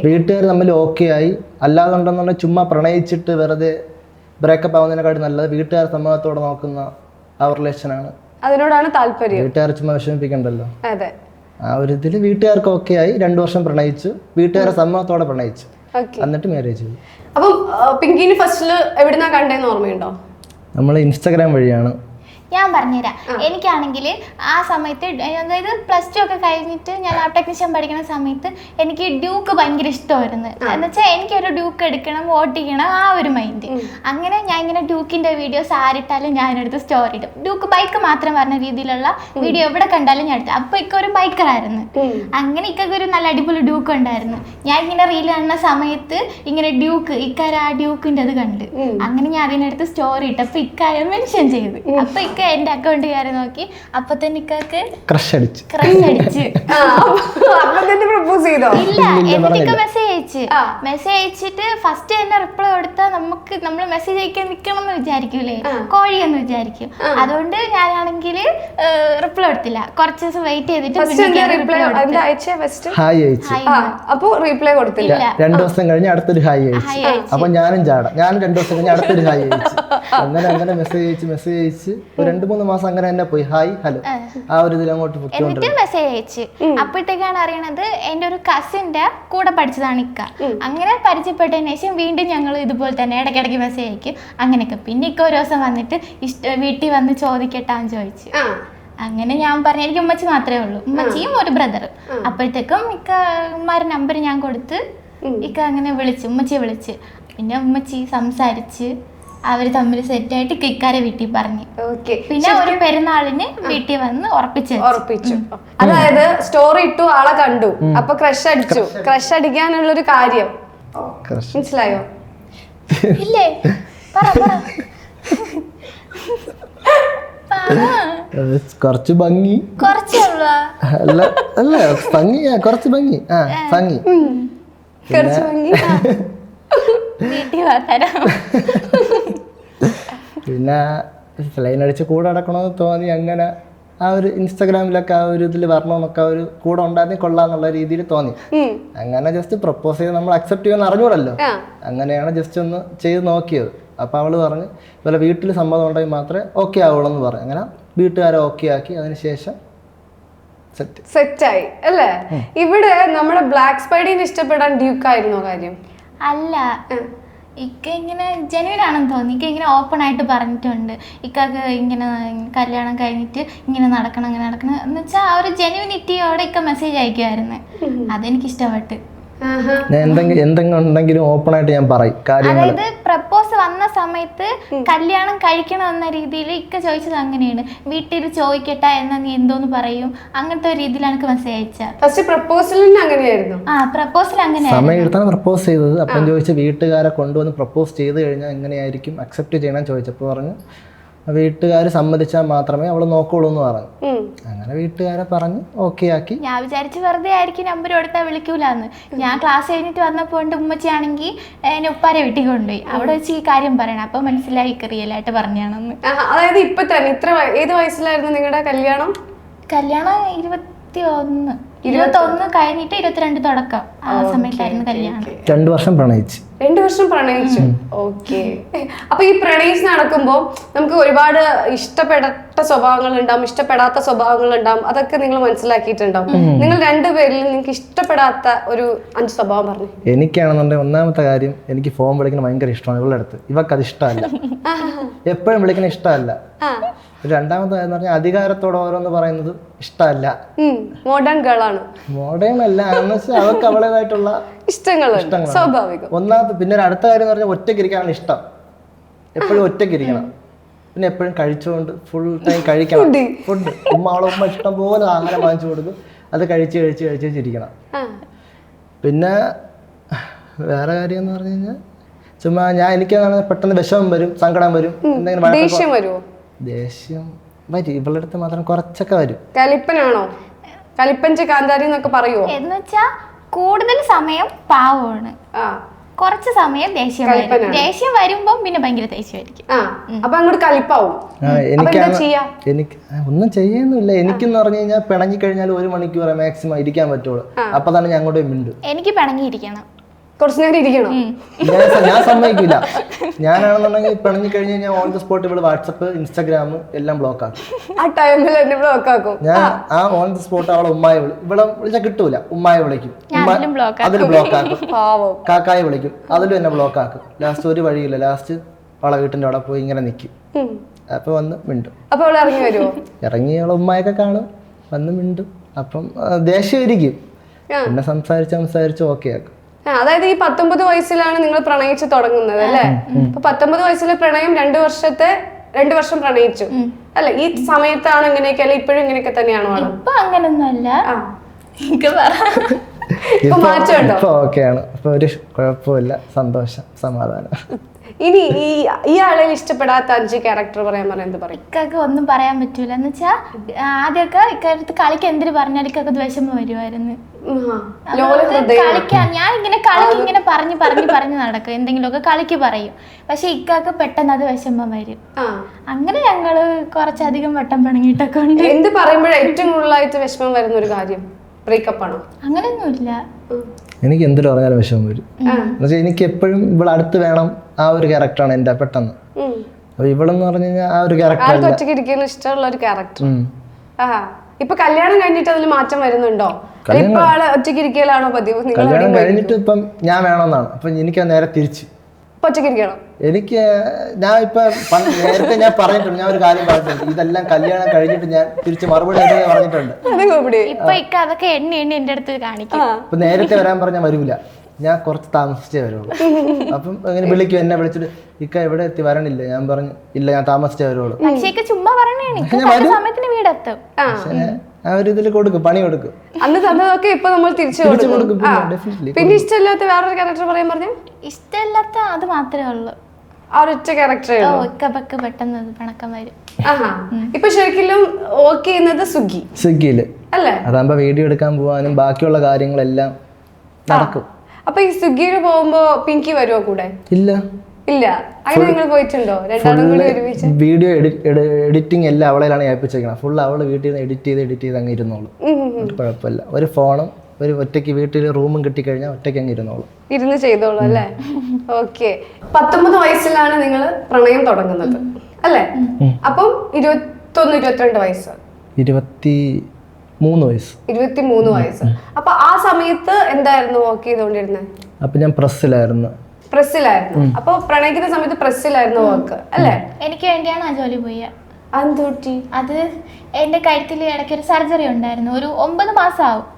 വീട്ടുകാർ തമ്മിൽ ഓക്കെ ആയി. അല്ലാതെ ചുമ്മാ പ്രണയിച്ചിട്ട് വെറുതെ ബ്രേക്കപ്പ് ആവുന്നതിനെക്കാട്ടി നല്ലത് വീട്ടുകാർ സമ്മതത്തോടെ നോക്കുന്ന ആ റിലേഷനാണ്. അതിനോടാണ് താല്പര്യം. വീട്ടുകാർ ചുമ്മാ വിഷമിപ്പിക്കണ്ടല്ലോ. അതെ. ആ ഒരു ഇതിൽ വീട്ടുകാർക്ക് ഓക്കെ ആയി. 2 വർഷം പ്രണയിച്ചു, വീട്ടുകാരെ സമ്മതത്തോടെ പ്രണയിച്ചു, എന്നിട്ട് മാരേജ് ചെയ്തു. അപ്പം പിങ്കിന് ഫസ്റ്റില് എവിടുന്നാ കണ്ടേന്ന് ഓർമ്മയുണ്ടോ? നമ്മൾ ഇൻസ്റ്റാഗ്രാം വഴിയാണ്. ഞാൻ പറഞ്ഞുതരാം. എനിക്കാണെങ്കിൽ ആ സമയത്ത്, അതായത് +2 ഒക്കെ കഴിഞ്ഞിട്ട് ഞാൻ ലാബ് ടെക്നീഷ്യൻ പഠിക്കുന്ന സമയത്ത് എനിക്ക് ഡ്യൂക്ക് ഭയങ്കര ഇഷ്ടമായിരുന്നു. എന്ന് വെച്ചാൽ എനിക്കൊരു ഡ്യൂക്ക് എടുക്കണം, ഓട്ടിക്കണം, ആ ഒരു മൈൻഡ്. അങ്ങനെ ഞാൻ ഇങ്ങനെ ഡ്യൂക്കിന്റെ വീഡിയോസ് ആരിട്ടാലും ഞാനെടുത്ത് സ്റ്റോറി ഇടും. ഡ്യൂക്ക് ബൈക്ക് മാത്രം പറഞ്ഞ രീതിയിലുള്ള വീഡിയോ എവിടെ കണ്ടാലും ഞാൻ എടുത്തു. അപ്പൊ ഇക്ക ഒരു ബൈക്കറായിരുന്നു. അങ്ങനെ ഇക്കൊക്കെ ഒരു നല്ല അടിപൊളി ഡ്യൂക്ക് ഉണ്ടായിരുന്നു. ഞാൻ ഇങ്ങനെ റീൽ കാണുന്ന സമയത്ത് ഇങ്ങനെ ഡ്യൂക്ക്, ഇക്കാര ആ ഡ്യൂക്കിന്റെ അത് കണ്ട് അങ്ങനെ ഞാൻ അതിനടുത്ത് സ്റ്റോറി ഇട്ടപ്പോ ഇക്കായ മെൻഷൻ ചെയ്ത്. അപ്പൊ ഇക്ക ഇക്ക എന്റെ അക്കൗണ്ട് കയറി നോക്കി, അപ്പൊ തന്നെ ഇക്കക്ക് ക്രഷ് അടിച്ച് ക്രഷ് അടിച്ച്. അപ്പൊ തന്നെ പ്രപ്പോസ് ചെയ്തോ? ഇല്ല, എന്നിട്ട് മെസ്സേജ് അയച്ചിട്ട് ഫസ്റ്റ് തന്നെ റിപ്ലൈ കൊടുത്താൽ നമ്മൾ മെസ്സേജ് അയക്കാൻ നിക്കണം എന്ന് വിചാരിക്കൂലേ, കോഴിയെന്ന് വിചാരിക്കും. അതുകൊണ്ട് ഞാനാണെങ്കിൽ റിപ്ലൈ കൊടുത്തില്ല. കുറച്ച് ദിവസം വെയിറ്റ് ചെയ്തിട്ട് ഹായ് അയച്ചു. അപ്പൊ റീപ്ലൈ കൊടുത്തില്ല. 2 ദിവസം കഴിഞ്ഞ് അടുത്തൊരു ഹായ് അയച്ചു. അപ്പൊ ഞാനും 2 ദിവസം കഴിഞ്ഞ് അടുത്തൊരു ഹായ് അയച്ചു. അങ്ങനെ മെസ്സേജ് അയച്ച് 2-3 മാസം അങ്ങനെ തന്നെ പോയി. ഹായ് ഹലോ ആ ഒരു ഇതിൽ അങ്ങോട്ട് എന്നിട്ട് മെസ്സേജ് അയച്ച്. അപ്പോഴത്തേക്കാണ് അറിയണത് എന്റെ ഒരു കസിന്റെ കൂടെ പഠിച്ചതാണ് ഇക്ക. അങ്ങനെ പരിചയപ്പെട്ടതിന് ശേഷം വീണ്ടും ഞങ്ങൾ ഇതുപോലെ തന്നെ ഇടയ്ക്കിടയ്ക്ക് മെസ്സേജ് അയക്കും അങ്ങനെയൊക്കെ. പിന്നെ ഇക്ക ഒരു ദിവസം വന്നിട്ട് വീട്ടിൽ വന്ന് ചോദിക്കട്ടാന്ന് ചോദിച്ചു. അങ്ങനെ ഞാൻ പറഞ്ഞു എനിക്ക് ഉമ്മച്ചി മാത്രമേ ഉള്ളൂ, ഉമ്മച്ചിയും ഒരു ബ്രദർ. അപ്പോഴത്തേക്കും ഇക്കമാരുടെ നമ്പർ ഞാൻ കൊടുത്ത് ഇക്ക അങ്ങനെ ഉമ്മച്ചിയെ വിളിച്ച്. പിന്നെ ഉമ്മച്ചി സംസാരിച്ച് അവര് തമ്മിൽ സെറ്റായിട്ട് ഇക്കാരെ വീട്ടിൽ പറഞ്ഞു. പിന്നെ ഒരു പെരുന്നാളിന് വീട്ടിൽ വന്ന് ഉറപ്പിച്ചു. അതായത് സ്റ്റോറി ഇട്ടു, ആളെ കണ്ടു, അപ്പൊ ക്രഷ് അടിച്ചു. ക്രഷ് അടിക്കാനുള്ള ഒരു കാര്യം മനസ്സിലായോ? ഇല്ലേ? കുറച്ച് ഭംഗി, അല്ല ഭംഗി, കുറച്ച് ഭംഗി, ഭംഗി പിന്നെ ലൈൻ അടിച്ച് കൂടെ നടക്കണമെന്ന് തോന്നി. അങ്ങനെ ആ ഒരു ഇൻസ്റ്റാഗ്രാമിലൊക്കെ ആ ഒരു ഇതിൽ വരണമെന്നൊക്കെ ആ ഒരു കൂടെ ഉണ്ടായിരുന്നെ കൊള്ളാന്നുള്ള രീതിയിൽ തോന്നി. അങ്ങനെ ജസ്റ്റ് പ്രപ്പോസ് ചെയ്ത് നമ്മൾ അക്സെപ്റ്റ് ചെയ്യുമെന്ന് അറിഞ്ഞൂടല്ലോ. അങ്ങനെയാണ് ജസ്റ്റ് ഒന്ന് ചെയ്ത് നോക്കിയത്. അപ്പോൾ അവള് പറഞ്ഞ് ഇതുപോലെ വീട്ടിൽ സമ്മതം ഉണ്ടെങ്കിൽ മാത്രമേ ഓക്കെ ആവുള്ളൂ എന്ന് പറഞ്ഞു. അങ്ങനെ വീട്ടുകാരെ ഓക്കെ ആക്കി. അതിനുശേഷം സെറ്റായി അല്ലേ? ഇവിടെ നമ്മുടെ ബ്ലാക്ക് സ്പൈഡിനെ ഇഷ്ടപ്പെടാൻ ഡ്യൂക്ക് ആയിരുന്നോ കാര്യം? അല്ല, ഇക്ക ഇങ്ങനെ ജെന്യൂൻ ആണെന്ന് തോന്നി. ഇക്ക ഇങ്ങനെ ഓപ്പൺ ആയിട്ട് പറഞ്ഞിട്ടുണ്ട് ഇക്കക്ക് ഇങ്ങനെ കല്യാണം കഴിഞ്ഞിട്ട് ഇങ്ങനെ നടക്കണം അങ്ങനെ നടക്കണം എന്ന് വെച്ചാൽ ആ ഒരു ജെന്യൂനിറ്റിയോടെ ഇക്ക മെസ്സേജ് അയക്കുമായിരുന്നു. അതെനിക്ക് ഇഷ്ടപ്പെട്ട്. എന്തെങ്കിലും ഉണ്ടെങ്കിലും ഓപ്പൺ ആയിട്ട് ഞാൻ പറയും കാര്യങ്ങൾ. അതായത് പ്രപ്പോസ് വന്ന സമയത്ത് കല്യാണം കഴിക്കണം എന്ന രീതിയിൽ ഇക്ക ചോദിച്ചത് അങ്ങനെയാണ്. വീട്ടിൽ ചോദിക്കട്ടെ എന്നാ നീ എന്തോന്ന് പറയും, അങ്ങനത്തെ ഒരു രീതിയിലാണ് എനിക്ക് മെസ്സേജ് അയച്ചത്. ഫസ്റ്റ് പ്രപ്പോസലിന് അങ്ങനെയായിരുന്നു. പ്രപ്പോസൽ അങ്ങനെ സമയം എടുത്താണ് പ്രപ്പോസ് ചെയ്തത്. അപ്പം ചോദിച്ച വീട്ടുകാരെ കൊണ്ടുവന്ന് പ്രപ്പോസ് ചെയ്ത് കഴിഞ്ഞാൽ എങ്ങനെയായിരിക്കും അക്സെപ്റ്റ് ചെയ്യണം ചോദിച്ചപ്പോൾ പറഞ്ഞു വീട്ടുകാർ സമ്മതിച്ചാൽ മാത്രമേ അവള് നോക്കുള്ളൂ എന്ന് പറഞ്ഞു. അങ്ങനെ വീട്ടുകാരെ പറഞ്ഞ് ഓക്കെ ആക്കി. ഞാൻ വിചാരിച്ചു വെറുതെ ആയിരിക്കും നമ്പർ കൊടുത്താൽ വിളിക്കൂലെന്ന്. ഞാൻ ക്ലാസ് കഴിഞ്ഞിട്ട് വന്നപ്പോൾ ഉമ്മച്ചിയാണെങ്കിൽ എന്നെ ഉപ്പാരെ വീട്ടിൽ കൊണ്ടുപോയി. അവിടെ വെച്ച് ഈ കാര്യം പറയണം. അപ്പൊ മനസ്സിലായി റിയലായിട്ട് പറഞ്ഞാണെന്ന്. അതായത് ഇപ്പൊ തന്നെ ഏത് വയസ്സിലായിരുന്നു നിങ്ങളുടെ കല്യാണം? കല്യാണം 21 കഴിഞ്ഞിട്ട് 22 തുടക്കം ആ സമയത്തായിരുന്നു കല്യാണം. 2 വർഷം പ്രണയിച്ചു. 2 വർഷം പ്രണയിച്ചു. ഓക്കെ. അപ്പൊ ഈ പ്രണയിച്ച് നടക്കുമ്പോൾ നമുക്ക് ഒരുപാട് ഇഷ്ടപ്പെട്ട സ്വഭാവങ്ങൾ ഉണ്ടാവും, ഇഷ്ടപ്പെടാത്ത സ്വഭാവങ്ങൾ ഉണ്ടാവും. അതൊക്കെ നിങ്ങൾ മനസ്സിലാക്കിയിട്ടുണ്ടാവും. നിങ്ങൾ രണ്ടുപേരിൽ നിങ്ങൾക്ക് ഇഷ്ടപ്പെടാത്ത ഒരു 5 സ്വഭാവം പറഞ്ഞു. എനിക്കാണെന്നുണ്ടെങ്കിൽ ഒന്നാമത്തെ കാര്യം, എനിക്ക് ഫോൺ വിളിക്കുന്നത് ഭയങ്കര ഇഷ്ടമാണ്. ഇവളുടെ അടുത്ത് ഇവക്കത് ഇഷ്ടമല്ല, എപ്പോഴും വിളിക്കുന്ന ഇഷ്ടമല്ല. രണ്ടാമത്തെ കാര്യം പറഞ്ഞാൽ അധികാരത്തോടെ ഓരോന്ന് പറയുന്നത് ഇഷ്ടമല്ല. മോഡേൺ ഗേൾ ആണ്. മോഡേൺ അല്ല എന്ന് വെച്ചാൽ അവർക്ക് അവളേതായിട്ടുള്ള ഇഷ്ടങ്ങൾ സ്വാഭാവികം. ഒന്നാമത്തെ. പിന്നെ ഒരു അടുത്ത കാര്യം എന്ന് പറഞ്ഞാൽ ഒറ്റയ്ക്കിരിക്കാനാണ് ഇഷ്ടം. എപ്പോഴും ഒറ്റയ്ക്കിരിക്കണം. പിന്നെ എപ്പോഴും കഴിച്ചുകൊണ്ട് ഫുൾ ടൈം കഴിക്കണം ഫുഡ്. ഉമ്മ ഇഷ്ടം പോലെ ആഹാരം വാങ്ങിച്ചു കൊടുക്കും. അത് കഴിച്ചിരിക്കണം. പിന്നെ വേറെ കാര്യം എന്ന് പറഞ്ഞു കഴിഞ്ഞാൽ ചുമ്മാ എനിക്ക് പെട്ടെന്ന് വിഷമം വരും, സങ്കടം വരും, എന്തെങ്കിലും ദേഷ്യം വരുമോ? ദേഷ്യം വരും. ഇവളുടെ അടുത്ത് മാത്രം കുറച്ചൊക്കെ വരും. കലിപ്പനാണോ? കലിപ്പഞ്ച് കാന്താരി എന്നൊക്കെ പറയുമോ? എന്ന് വെച്ചാ കൂടുതൽ സമയം പാവമാണ്, കുറച്ച് സമയം ദേഷ്യം വരുമ്പോ പിന്നെ ഭയങ്കര ദേഷ്യമായിരിക്കും. അപ്പൊ അങ്ങോട്ട് കലിപ്പാവും. എനിക്ക് ഒന്നും ചെയ്യുന്നില്ല. എനിക്കെന്ന് പറഞ്ഞു കഴിഞ്ഞാൽ പിണങ്ങി കഴിഞ്ഞാൽ 1 മണിക്കൂർ മാക്സിമം ഇരിക്കാൻ പറ്റുള്ളൂ. അപ്പൊ തന്നെ ഞാൻ അങ്ങോട്ട് മിണ്ടും. എനിക്ക് പിണങ്ങിയിരിക്കണം, കുറച്ചു നേരം ഇരിക്കണം. ഞാൻ സമ്മതിക്കില്ല. ഞാനാണെന്നുണ്ടെങ്കിൽ പിണങ്ങി കഴിഞ്ഞ് കഴിഞ്ഞാൽ ഓൺ ദ സ്പോട്ട് ഇവിടെ വാട്സപ്പ്, ഇൻസ്റ്റാഗ്രാം എല്ലാം ബ്ലോക്ക് ആക്കും. ആ ടൈമിൽ എന്നെ ബ്ലോക്ക് ആക്കും. ഞാൻ ആ ഓൺ ദ സ്പോട്ട് അവളെ ഇവിടെ വിളിച്ചാൽ കിട്ടൂല. ഉമ്മായി വിളിക്കും, അതിൽ ബ്ലോക്ക് ആക്കും. കാക്കായി വിളിക്കും, അതിലും എന്നെ ബ്ലോക്ക് ആക്കും. ലാസ്റ്റ് ഒരു വഴിയില്ല. ലാസ്റ്റ് അവളെ വീട്ടിന്റെ അവിടെ പോയി ഇങ്ങനെ നിൽക്കും. അപ്പൊ വന്ന് മിണ്ടും. അപ്പൊ അവൾ ഇറങ്ങി വരുമോ? ഇറങ്ങി അവളെ ഉമ്മായൊക്കെ കാണും, വന്ന് മിണ്ടും. അപ്പം ദേഷ്യമായിരിക്കും. പിന്നെ സംസാരിച്ച് ഓക്കെ ആക്കും. അതായത് ഈ 19 വയസ്സിലാണ് നിങ്ങൾ പ്രണയിച്ച് തുടങ്ങുന്നത് അല്ലേ? അപ്പൊ 19 വയസ്സിലെ പ്രണയം 2 വർഷം പ്രണയിച്ചു അല്ലെ? ഈ സമയത്താണ് ഇങ്ങനെയൊക്കെ അല്ലെ? ഇപ്പോഴും ഇങ്ങനെയൊക്കെ തന്നെയാണോ? ഇപ്പൊ അങ്ങനൊന്നും അല്ല. ഇപ്പൊ മാറ്റമുണ്ടോ? ഇപ്പൊ ഓക്കെയാണ്. ഇപ്പൊ ഒരു കുഴപ്പമില്ല, സന്തോഷം, സമാധാനം. ഇനി ഈ ആളെ ഇഷ്ടപ്പെടാത്ത 5 ക്യാരക്ടർ പറയാൻ എന്ത് പറയും? ഇക്കൊക്കെ ഒന്നും പറയാൻ പറ്റൂല. എന്ന് വെച്ചാൽ ആദ്യമൊക്കെ ഇക്കാര്യത്ത് കളിക്ക് എന്തിനു പറഞ്ഞാൽ ഇക്കൊക്കെ വിഷമം വരുമായിരുന്നു. കളിക്കാൻ ഞാൻ ഇങ്ങനെ കളിക്ക് ഇങ്ങനെ പറഞ്ഞു നടക്കും, എന്തെങ്കിലുമൊക്കെ കളിക്ക് പറയും. പക്ഷെ ഇക്കൊക്കെ പെട്ടെന്ന് അത് വിഷമം വരും. അങ്ങനെ ഞങ്ങള് കുറച്ചധികം വട്ടം പിണങ്ങിയിട്ടൊക്കെ ഉണ്ട്. എന്ത് പറയുമ്പോഴേ ഏറ്റവും കൂടുതലായിട്ട് വിഷമം വരുന്ന ഒരു കാര്യം ബ്രേക്കപ്പ് ആണോ? അങ്ങനെയൊന്നുമില്ല. എനിക്ക് എന്തൊരു പറഞ്ഞാലും വിഷമം വരും. എന്നുവെച്ചാൽ എനിക്ക് എപ്പോഴും ഇവിടെ അടുത്ത് വേണം, ആ ഒരു ക്യാരക്ടറാണ് എൻ്റെ പെട്ടെന്ന്. അപ്പൊ ഇവളെന്ന് പറഞ്ഞു കഴിഞ്ഞാൽ ആ ഒരു ക്യാരക്ടർ ഒറ്റയ്ക്ക് ഇരിക്കുന്ന ഇഷ്ടമുള്ള ഒരു ക്യാരക്ടർ. ഇപ്പൊ കല്യാണം കഴിഞ്ഞിട്ട് അതിൽ മാറ്റം വരുന്നുണ്ടോ? ഇപ്പൊ ആള് ഒറ്റയ്ക്ക് ഇരിക്കലാണോ പതിവ്? കല്യാണം കഴിഞ്ഞിട്ട് ഇപ്പം ഞാൻ വേണമെന്നാണ്. അപ്പൊ എനിക്ക് നേരെ തിരിച്ച് ഒറ്റയ്ക്ക് ഇരിക്കണം. എനിക്ക് ഞാൻ ഇപ്പൊ നേരത്തെ ഞാൻ പറഞ്ഞിട്ടുണ്ട്, ഞാൻ ഒരു കാര്യം പറഞ്ഞിട്ടുണ്ട്, ഇതെല്ലാം കല്യാണം കഴിഞ്ഞിട്ട് ഞാൻ തിരിച്ച് മറുപടി പറഞ്ഞിട്ടുണ്ട്. ഇപ്പൊ ഇക്ക അതൊക്കെ എണ്ണി എന്റെ അടുത്ത് കാണിക്കും. ഇപ്പൊ നേരത്തെ വരാൻ പറഞ്ഞാൽ വരൂല, ഞാൻ കുറച്ച് താമസിച്ചേ വരുള്ളൂ. അപ്പം അങ്ങനെ വിളിക്കും, എന്നെ വിളിച്ചിട്ട് ഇക്ക എവിടെ എത്തി, വരണില്ല. ഞാൻ പറഞ്ഞു ഇല്ല, ഞാൻ താമസിച്ചേ വരുള്ളൂ. പക്ഷേ ചുമ്മാ പറഞ്ഞാണ് സമയത്തിന് വീടെത്തും. ആ ഒരു ഇതിൽ കൊടുക്കും, പണി കൊടുക്കും. അന്ന് തന്നതൊക്കെ ഇപ്പൊ നമ്മൾ തിരിച്ചു കൊടുക്കും. പിന്നെ ഇഷ്ടമില്ലാത്ത വേറൊരു ക്യാരക്ടർ പറയാൻ പറഞ്ഞ? ഇഷ്ടമില്ലാത്ത അത് മാത്രമേ ഉള്ളൂ, ആ ഒരൊറ്റ ക്യാരക്ടറേ ഇക്കൊക്കെ പെട്ടെന്ന് പിണക്കം വരും. ഇപ്പൊ ശരിക്കും വർക്ക് ചെയ്യുന്നത് സ്വിഗ്ഗിയില് അല്ലേ? അതാകുമ്പോ വീഡിയോ എടുക്കാൻ പോവാനും ബാക്കിയുള്ള കാര്യങ്ങളെല്ലാം നടക്കും. അപ്പൊ ഈ സ്വിഗ്ഗിയിൽ പോകുമ്പോ പിങ്കി വരുമോ കൂടെ? ഇല്ല, അങ്ങനെ നിങ്ങൾ പോയിട്ടുണ്ടോ? രണ്ടാളും കൂടി ഒരുമിച്ച് വീഡിയോ എഡിറ്റിംഗ് എല്ലാം അവളെയാണ് ഏൽപ്പിച്ചേക്കണം. ഫുൾ അവള് വീട്ടിൽ നിന്ന് എഡിറ്റ് ചെയ്ത് അങ്ങ് ഇരുന്നോളൂ. കുഴപ്പമില്ല. ഒരു ഫോണും ഒരു ഒറ്റയ്ക്ക് വീട്ടിൽ റൂമും കിട്ടിക്കഴിഞ്ഞാൽ ഒറ്റയ്ക്ക് അങ്ങ് ഇരുന്ന് ചെയ്തോളൂ അല്ലേ? ഓക്കെ. 19 വയസ്സിലാണ് നിങ്ങൾ പ്രണയം തുടങ്ങുന്നത് അല്ലേ? അപ്പം 21-22 വയസ്സ്, 23 വയസ്സ്. 23 വയസ്സ്. അപ്പൊ ആ സമയത്ത് എന്തായിരുന്നു വർക്ക് ചെയ്തോണ്ടിരുന്നത്? അപ്പൊ ഞാൻ പ്രസ്സിലായിരുന്നു. അപ്പൊ പ്രണയിക്കുന്ന സമയത്ത് പ്രസ്സിലായിരുന്നു വർക്ക് അല്ലേ? എനിക്ക് വേണ്ടിയാണ് ആ ജോലി പോയ. അന്തൂട്ടി അത് എന്റെ കഴുത്തിൽ ഇടയ്ക്ക് ഒരു സർജറി ഉണ്ടായിരുന്നു. ഒരു 9 മാസം ആവും.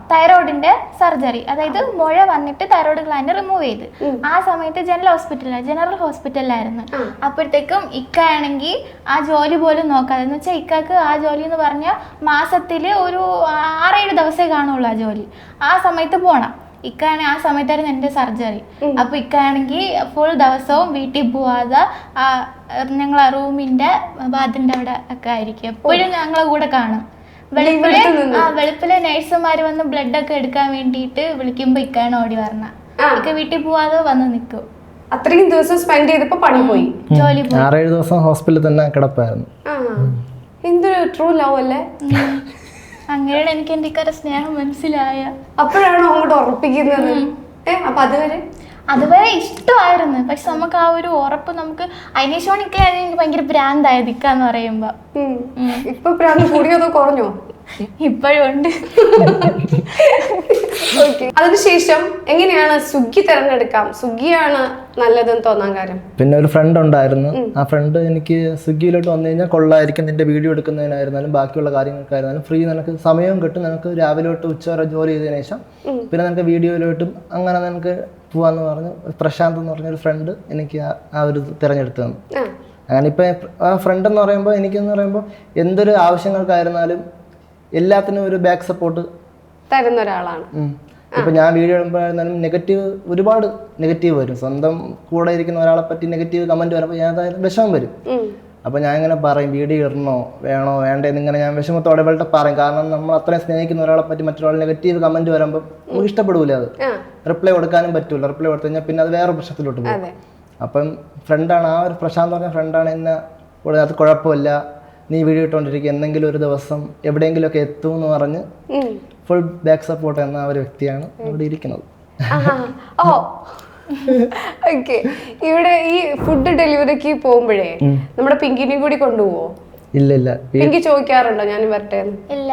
തൈറോയിഡിന്റെ സർജറി, അതായത് മുഴ വന്നിട്ട് തൈറോയിഡ് ഗ്ലാൻഡ് റിമൂവ് ചെയ്ത്. ആ സമയത്ത് ജനറൽ ഹോസ്പിറ്റലിലായിരുന്നു. അപ്പോഴത്തേക്കും ഇക്ക ആണെങ്കിൽ ആ ജോലി പോലും നോക്കാതെ, എന്ന് വെച്ചാൽ ഇക്കക്ക് ആ ജോലി എന്ന് പറഞ്ഞാൽ മാസത്തില് ഒരു 6-7 ദിവസമേ കാണുള്ളൂ ആ ജോലി. ആ സമയത്ത് പോണം. ഇക്കാണെങ്കിൽ ആ സമയത്തായിരുന്നു എൻ്റെ സർജറി. അപ്പൊ ഇക്കാണെങ്കിൽ ഫുൾ ദിവസവും വീട്ടിൽ പോവാതെ ഞങ്ങളെ റൂമിന്റെ വാതിന്റെ അവിടെ ഒക്കെ ആയിരിക്കും. എപ്പോഴും ഞങ്ങളെ കൂടെ കാണും. വെളുപ്പിലെ നഴ്സുമാര് വന്ന് ബ്ലഡ് ഒക്കെ എടുക്കാൻ വേണ്ടിയിട്ട് വിളിക്കുമ്പോ ഇക്കാണ് ഓടി വരണ. ഇക്ക വീട്ടിൽ പോവാതെ വന്ന് നിൽക്കും. അത്രയും ദിവസം സ്പെൻഡ് ചെയ്തപ്പോ പണി പോയി, ജോലി പോയി. 6-7 ദിവസം ഹോസ്പിറ്റലിൽ തന്നെ കിടപ്പായിരുന്നു. എന്തൊരു ട്രൂ ലവ് അല്ലേ? അങ്ങനെയാണ് എനിക്ക് എൻ്റെ ഇക്കാരെ സ്നേഹം മനസ്സിലായ. അപ്പോഴാണോ അങ്ങോട്ട് ഉറപ്പിക്കുന്നത്? അപ്പൊ അതുവരെ ഇഷ്ടമായിരുന്നു, പക്ഷെ നമുക്ക് ആ ഒരു ഉറപ്പ് നമുക്ക് അതിനേശോണിക്ക എനിക്ക് ഭയങ്കര ഭ്രാന്തായത് ഇക്കാന്ന് പറയുമ്പോ. ഇപ്പൊ ഭ്രാന്ത് കൂടിയതോ കുറഞ്ഞോ? ഇപ്പോഴും ഉണ്ട്. അതിനുശേഷം എങ്ങനെയാണ് സ്വിഗ്ഗി തിരഞ്ഞെടുക്കാം, സ്വിഗ്ഗിയാണ് നല്ലതെന്ന് തോന്നാൻ കാര്യം? പിന്നെ ഒരു ഫ്രണ്ട് ഉണ്ടായിരുന്നു. ആ ഫ്രണ്ട് എനിക്ക് സ്വിഗ്ഗിയിലോട്ട് വന്നു കഴിഞ്ഞാൽ കൊള്ളായിരിക്കും, നിന്റെ വീഡിയോ എടുക്കുന്നതിനായിരുന്നാലും ബാക്കിയുള്ള കാര്യങ്ങൾക്കായിരുന്നാലും ഫ്രീ, നിനക്ക് സമയവും കിട്ടും, നിനക്ക് രാവിലെ തൊട്ട് ഉച്ചവരെ ജോലി ചെയ്തതിനു ശേഷം പിന്നെ നിനക്ക് വീഡിയോയിലോട്ടും അങ്ങനെ നിനക്ക് പോവാന്ന് പറഞ്ഞ് പ്രശാന്ത് എന്ന് പറഞ്ഞൊരു ഫ്രണ്ട് എനിക്ക് ആ ഒരു തിരഞ്ഞെടുത്തു തന്നു. അങ്ങനെ ഇപ്പം ആ ഫ്രണ്ട് എന്ന് പറയുമ്പോൾ എനിക്കെന്ന് പറയുമ്പോൾ എന്തൊരു ആവശ്യങ്ങൾക്കായിരുന്നാലും എല്ലാത്തിനും ഒരു ബാക്ക് സപ്പോർട്ട് തരുന്ന ഒരാളാണ്. ഇപ്പം ഞാൻ വീഡിയോ ഇടുമ്പോഴായിരുന്നാലും ഒരുപാട് നെഗറ്റീവ് വരും. സ്വന്തം കൂടെ ഇരിക്കുന്ന ഒരാളെ പറ്റി നെഗറ്റീവ് കമൻറ്റ് വരുമ്പോൾ ഞാൻ വിഷമം വരും. അപ്പോൾ ഞാൻ ഇങ്ങനെ പറയും, വീഡിയോ ഇടണോ വേണോ വേണ്ടേ എന്നിങ്ങനെ ഞാൻ വിഷമത്തോടെ ഇവളുടെ പറയും. കാരണം നമ്മൾ അത്രയും സ്നേഹിക്കുന്ന ഒരാളെ പറ്റി മറ്റൊരാൾ നെഗറ്റീവ് കമൻറ്റ് വരുമ്പോൾ നമുക്ക് ഇഷ്ടപ്പെടില്ല. അത് റിപ്ലൈ കൊടുക്കാനും പറ്റൂല. റിപ്ലൈ കൊടുത്തു കഴിഞ്ഞാൽ പിന്നെ അത് വേറെ പ്രശ്നത്തിലോട്ട് പോകും. അപ്പം ഫ്രണ്ടാണ്, ആ ഒരു പ്രശാന്ത് പറഞ്ഞ ഫ്രണ്ടാണ് എന്നെ, അത് കുഴപ്പമില്ല, നീ വീഡിയോ ഇട്ടുകൊണ്ടിരിക്കുക, എന്തെങ്കിലും ഒരു ദിവസം എവിടെയെങ്കിലുമൊക്കെ എത്തും എന്ന് പറഞ്ഞ് ഫുൾ ബാക്ക് സപ്പോർട്ട് എന്ന ആ ഒരു വ്യക്തിയാണ് ഇവിടെ ഇരിക്കുന്നത്. ഓക്കെ. ഇവിടെ ഈ ഫുഡ് ഡെലിവറിക്ക് പോകുമ്പോഴേ നമ്മുടെ പിങ്കിനെയും കൂടി കൊണ്ടുപോവോ? ഇല്ല. പിങ്കി ചോദിക്കാറുണ്ടോ ഞാൻ വരട്ടെ? ഇല്ല.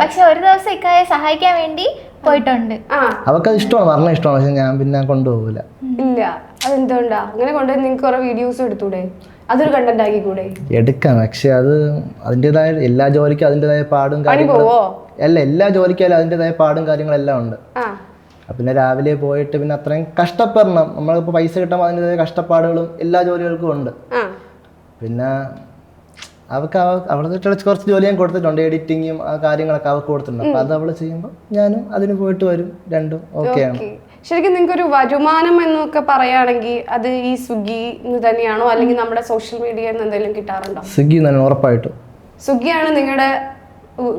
പക്ഷെ ഒരു ദിവസം ഇക്കായെ സഹായിക്കാൻ വേണ്ടി പോയിട്ടുണ്ട്. അവക്കത് ഇഷ്ടമാണ്, പറഞ്ഞ ഇഷ്ടമാണ്, പക്ഷെ ഞാൻ പിന്നെ കൊണ്ടുപോകില്ല. ഇല്ല, അതെന്തുകൊണ്ടാ? അങ്ങനെ കൊണ്ടുപോയി നിങ്ങൾക്ക് കുറെ വീഡിയോസ് എടുത്തൂടെ? അതൊരു കണ്ടന്റ് ആക്കി കൂടെ? എടുക്കാം, പക്ഷെ അത് അതിൻ്റെതായ എല്ലാ ജോലിക്കും അതിൻ്റെതായ പാടും കാര്യങ്ങളും അല്ല, എല്ലാ ജോലിക്കായാലും അതിൻ്റെതായ പാടും കാര്യങ്ങളെല്ലാം ഉണ്ട്. പിന്നെ രാവിലെ പോയിട്ട് പിന്നെ അത്രയും കഷ്ടപ്പെടണം. നമ്മളിപ്പോൾ പൈസ കിട്ടുമ്പോൾ അതിൻ്റെതായ കഷ്ടപ്പാടുകളും എല്ലാ ജോലികൾക്കും ഉണ്ട്. പിന്നെ അവൾക്ക് അവളെ കുറച്ച് ജോലി ഞാൻ കൊടുത്തിട്ടുണ്ട്, എഡിറ്റിങ്ങും ആ കാര്യങ്ങളൊക്കെ അവൾക്ക് കൊടുത്തിട്ടുണ്ട്. അപ്പൊ അത് അവള് ചെയ്യുമ്പോൾ ഞാനും അതിന് പോയിട്ട് വരും, രണ്ടും ഓക്കെയാണ്. ശരിക്കും നിങ്ങൾക്ക് ഒരു വരുമാനം എന്നൊക്കെ പറയുകയാണെങ്കിൽ അത് ഈ സ്വിഗ്ഗി തന്നെയാണോ അല്ലെങ്കിൽ നമ്മുടെ സോഷ്യൽ മീഡിയയിൽ നിന്ന് എന്തെങ്കിലും കിട്ടാറുണ്ടോ? സ്വിഗ്ഗി തന്നെ ഉറപ്പായിട്ടും. സ്വിഗ്ഗിയാണ് നിങ്ങളുടെ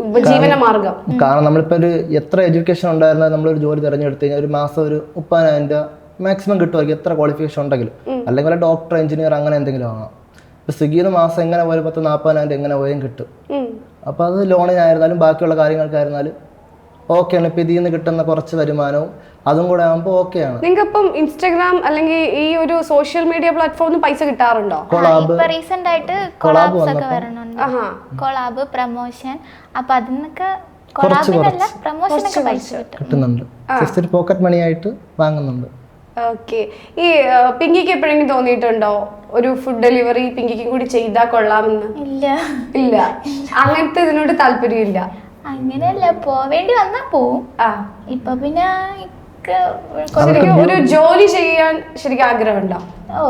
ഉപജീവന മാർഗം. കാരണം നമ്മളിപ്പോൾ ഒരു എത്ര എഡ്യൂക്കേഷൻ ഉണ്ടായിരുന്നാൽ നമ്മളൊരു ജോലി തിരഞ്ഞെടുത്ത് കഴിഞ്ഞാൽ ഒരു മാസം ഒരു 30,000 രൂപ മാക്സിമം കിട്ടുമായിരിക്കും, എത്ര ക്വാളിഫിക്കേഷൻ ഉണ്ടെങ്കിലും. അല്ലെങ്കിൽ ഡോക്ടർ, എഞ്ചിനീയർ അങ്ങനെ എന്തെങ്കിലും ആകണം. ഇപ്പൊ സ്വിഗ്ഗിയിൽ നിന്ന് മാസം എങ്ങനെ പോയാലും 40,000-40,000 എങ്ങനെ പോയും കിട്ടും. അപ്പൊ അത് ലോണിനായിരുന്നാലും ബാക്കിയുള്ള കാര്യങ്ങൾക്കായിരുന്നാലും ഓക്കെയാണ്. ഇപ്പൊ ഇതിൽ നിന്ന് കിട്ടുന്ന കുറച്ച് വരുമാനവും അതും കൂടെ ആകുമ്പോൾ ഓക്കെയാണ്. നിങ്ങൾക്ക് ഇപ്പം ഇൻസ്റ്റാഗ്രാം അല്ലെങ്കിൽ ഈ ഒരു സോഷ്യൽ മീഡിയ പ്ലാറ്റ്ഫോമിൽ പൈസ കിട്ടാറുണ്ടോ? ഇപ്പൊ റീസെന്റ് ആയിട്ട് കൊളാബ്സ് ഒക്കെ വരണുണ്ട്. Collab, promotion. അപ്പൊ അതിനൊക്കെ കൊളാബിനല്ല പ്രൊമോഷൻ ഒക്കെ പൈസ കിട്ടുന്നുണ്ട്. ജസ്റ്റ് ഒരു പോക്കറ്റ് മണി ആയിട്ട് വാങ്ങുന്നുണ്ട്. ഓക്കെ. ഈ പിങ്കിക്ക് എപ്പോഴെങ്കിലും തോന്നിയിട്ടുണ്ടോ ഒരു ഫുഡ് ഡെലിവറി പിങ്കിക്കും കൂടി ചെയ്താൽ കൊള്ളാമെന്ന്? ഇല്ല ഇല്ല, അങ്ങനത്തെ ഇതിനോട് താല്പര്യമില്ല. അങ്ങനെയല്ല, പോവേണ്ടി വന്നാ പോവും. ഇപ്പൊ പിന്നെ ശരിക്കും ഒരു ജോലി ചെയ്യാൻ ശരിക്കും ആഗ്രഹമുണ്ടോ? ഓ,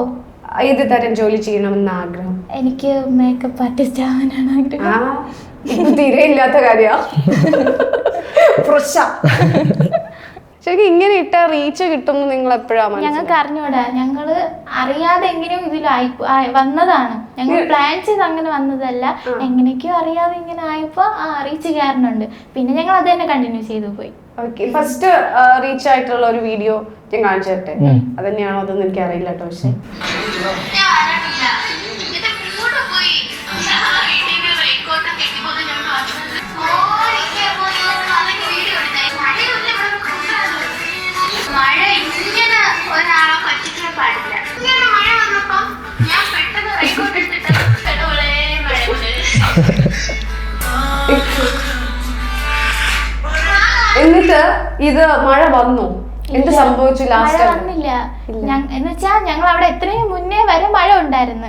ഏത് തരം ജോലി ചെയ്യണമെന്ന് ആഗ്രഹം? എനിക്ക് മേക്കപ്പ് ആർട്ടിസ്റ്റ് ആവാനാണ് ആഗ്രഹം. തീരെ ഇല്ലാത്ത കാര്യ. ശരിക്കും ഇങ്ങനെ ഇട്ട റീച്ച് കിട്ടും നിങ്ങൾ എപ്പോഴാണ്? ഞങ്ങൾക്ക് അറിഞ്ഞൂടാ, ഞങ്ങള് അറിയാതെ എങ്ങനെയോ ഇതിലായി വന്നതാണ്. ഞങ്ങൾ പ്ലാൻ ചെയ്ത് അങ്ങനെ വന്നതല്ല, എങ്ങനെയൊക്കെയോ അറിയാതെ ഇങ്ങനെ ആയപ്പോ റീച്ച് കയറുന്നുണ്ട്. പിന്നെ ഞങ്ങൾ അത് തന്നെ കണ്ടിന്യൂ ചെയ്തു പോയി. ഓക്കെ. ഫസ്റ്റ് റീച്ച് ആയിട്ടുള്ള ഒരു വീഡിയോ ഞാൻ കാണിച്ചു തരട്ടെ. അത് തന്നെയാണോ അതൊന്നും എനിക്ക് അറിയില്ല കേട്ടോ. പക്ഷെ മഴ ഇങ്ങനെ ഒരാളെ പറ്റിക്കാൻ പാടില്ല. ഇങ്ങനെ മഴ വന്നപ്പോ ഞാൻ പെട്ടെന്ന് റെക്കോർഡ് എടുത്തിട്ട് എന്നിട്ട് ഇത് മഴ വന്നു, എന്ത് സംഭവിച്ചു? മഴ വന്നില്ല. എന്നുവെച്ചാ ഞങ്ങൾ അവിടെ എത്രയും മുന്നേ വരെ മഴ ഉണ്ടായിരുന്നു.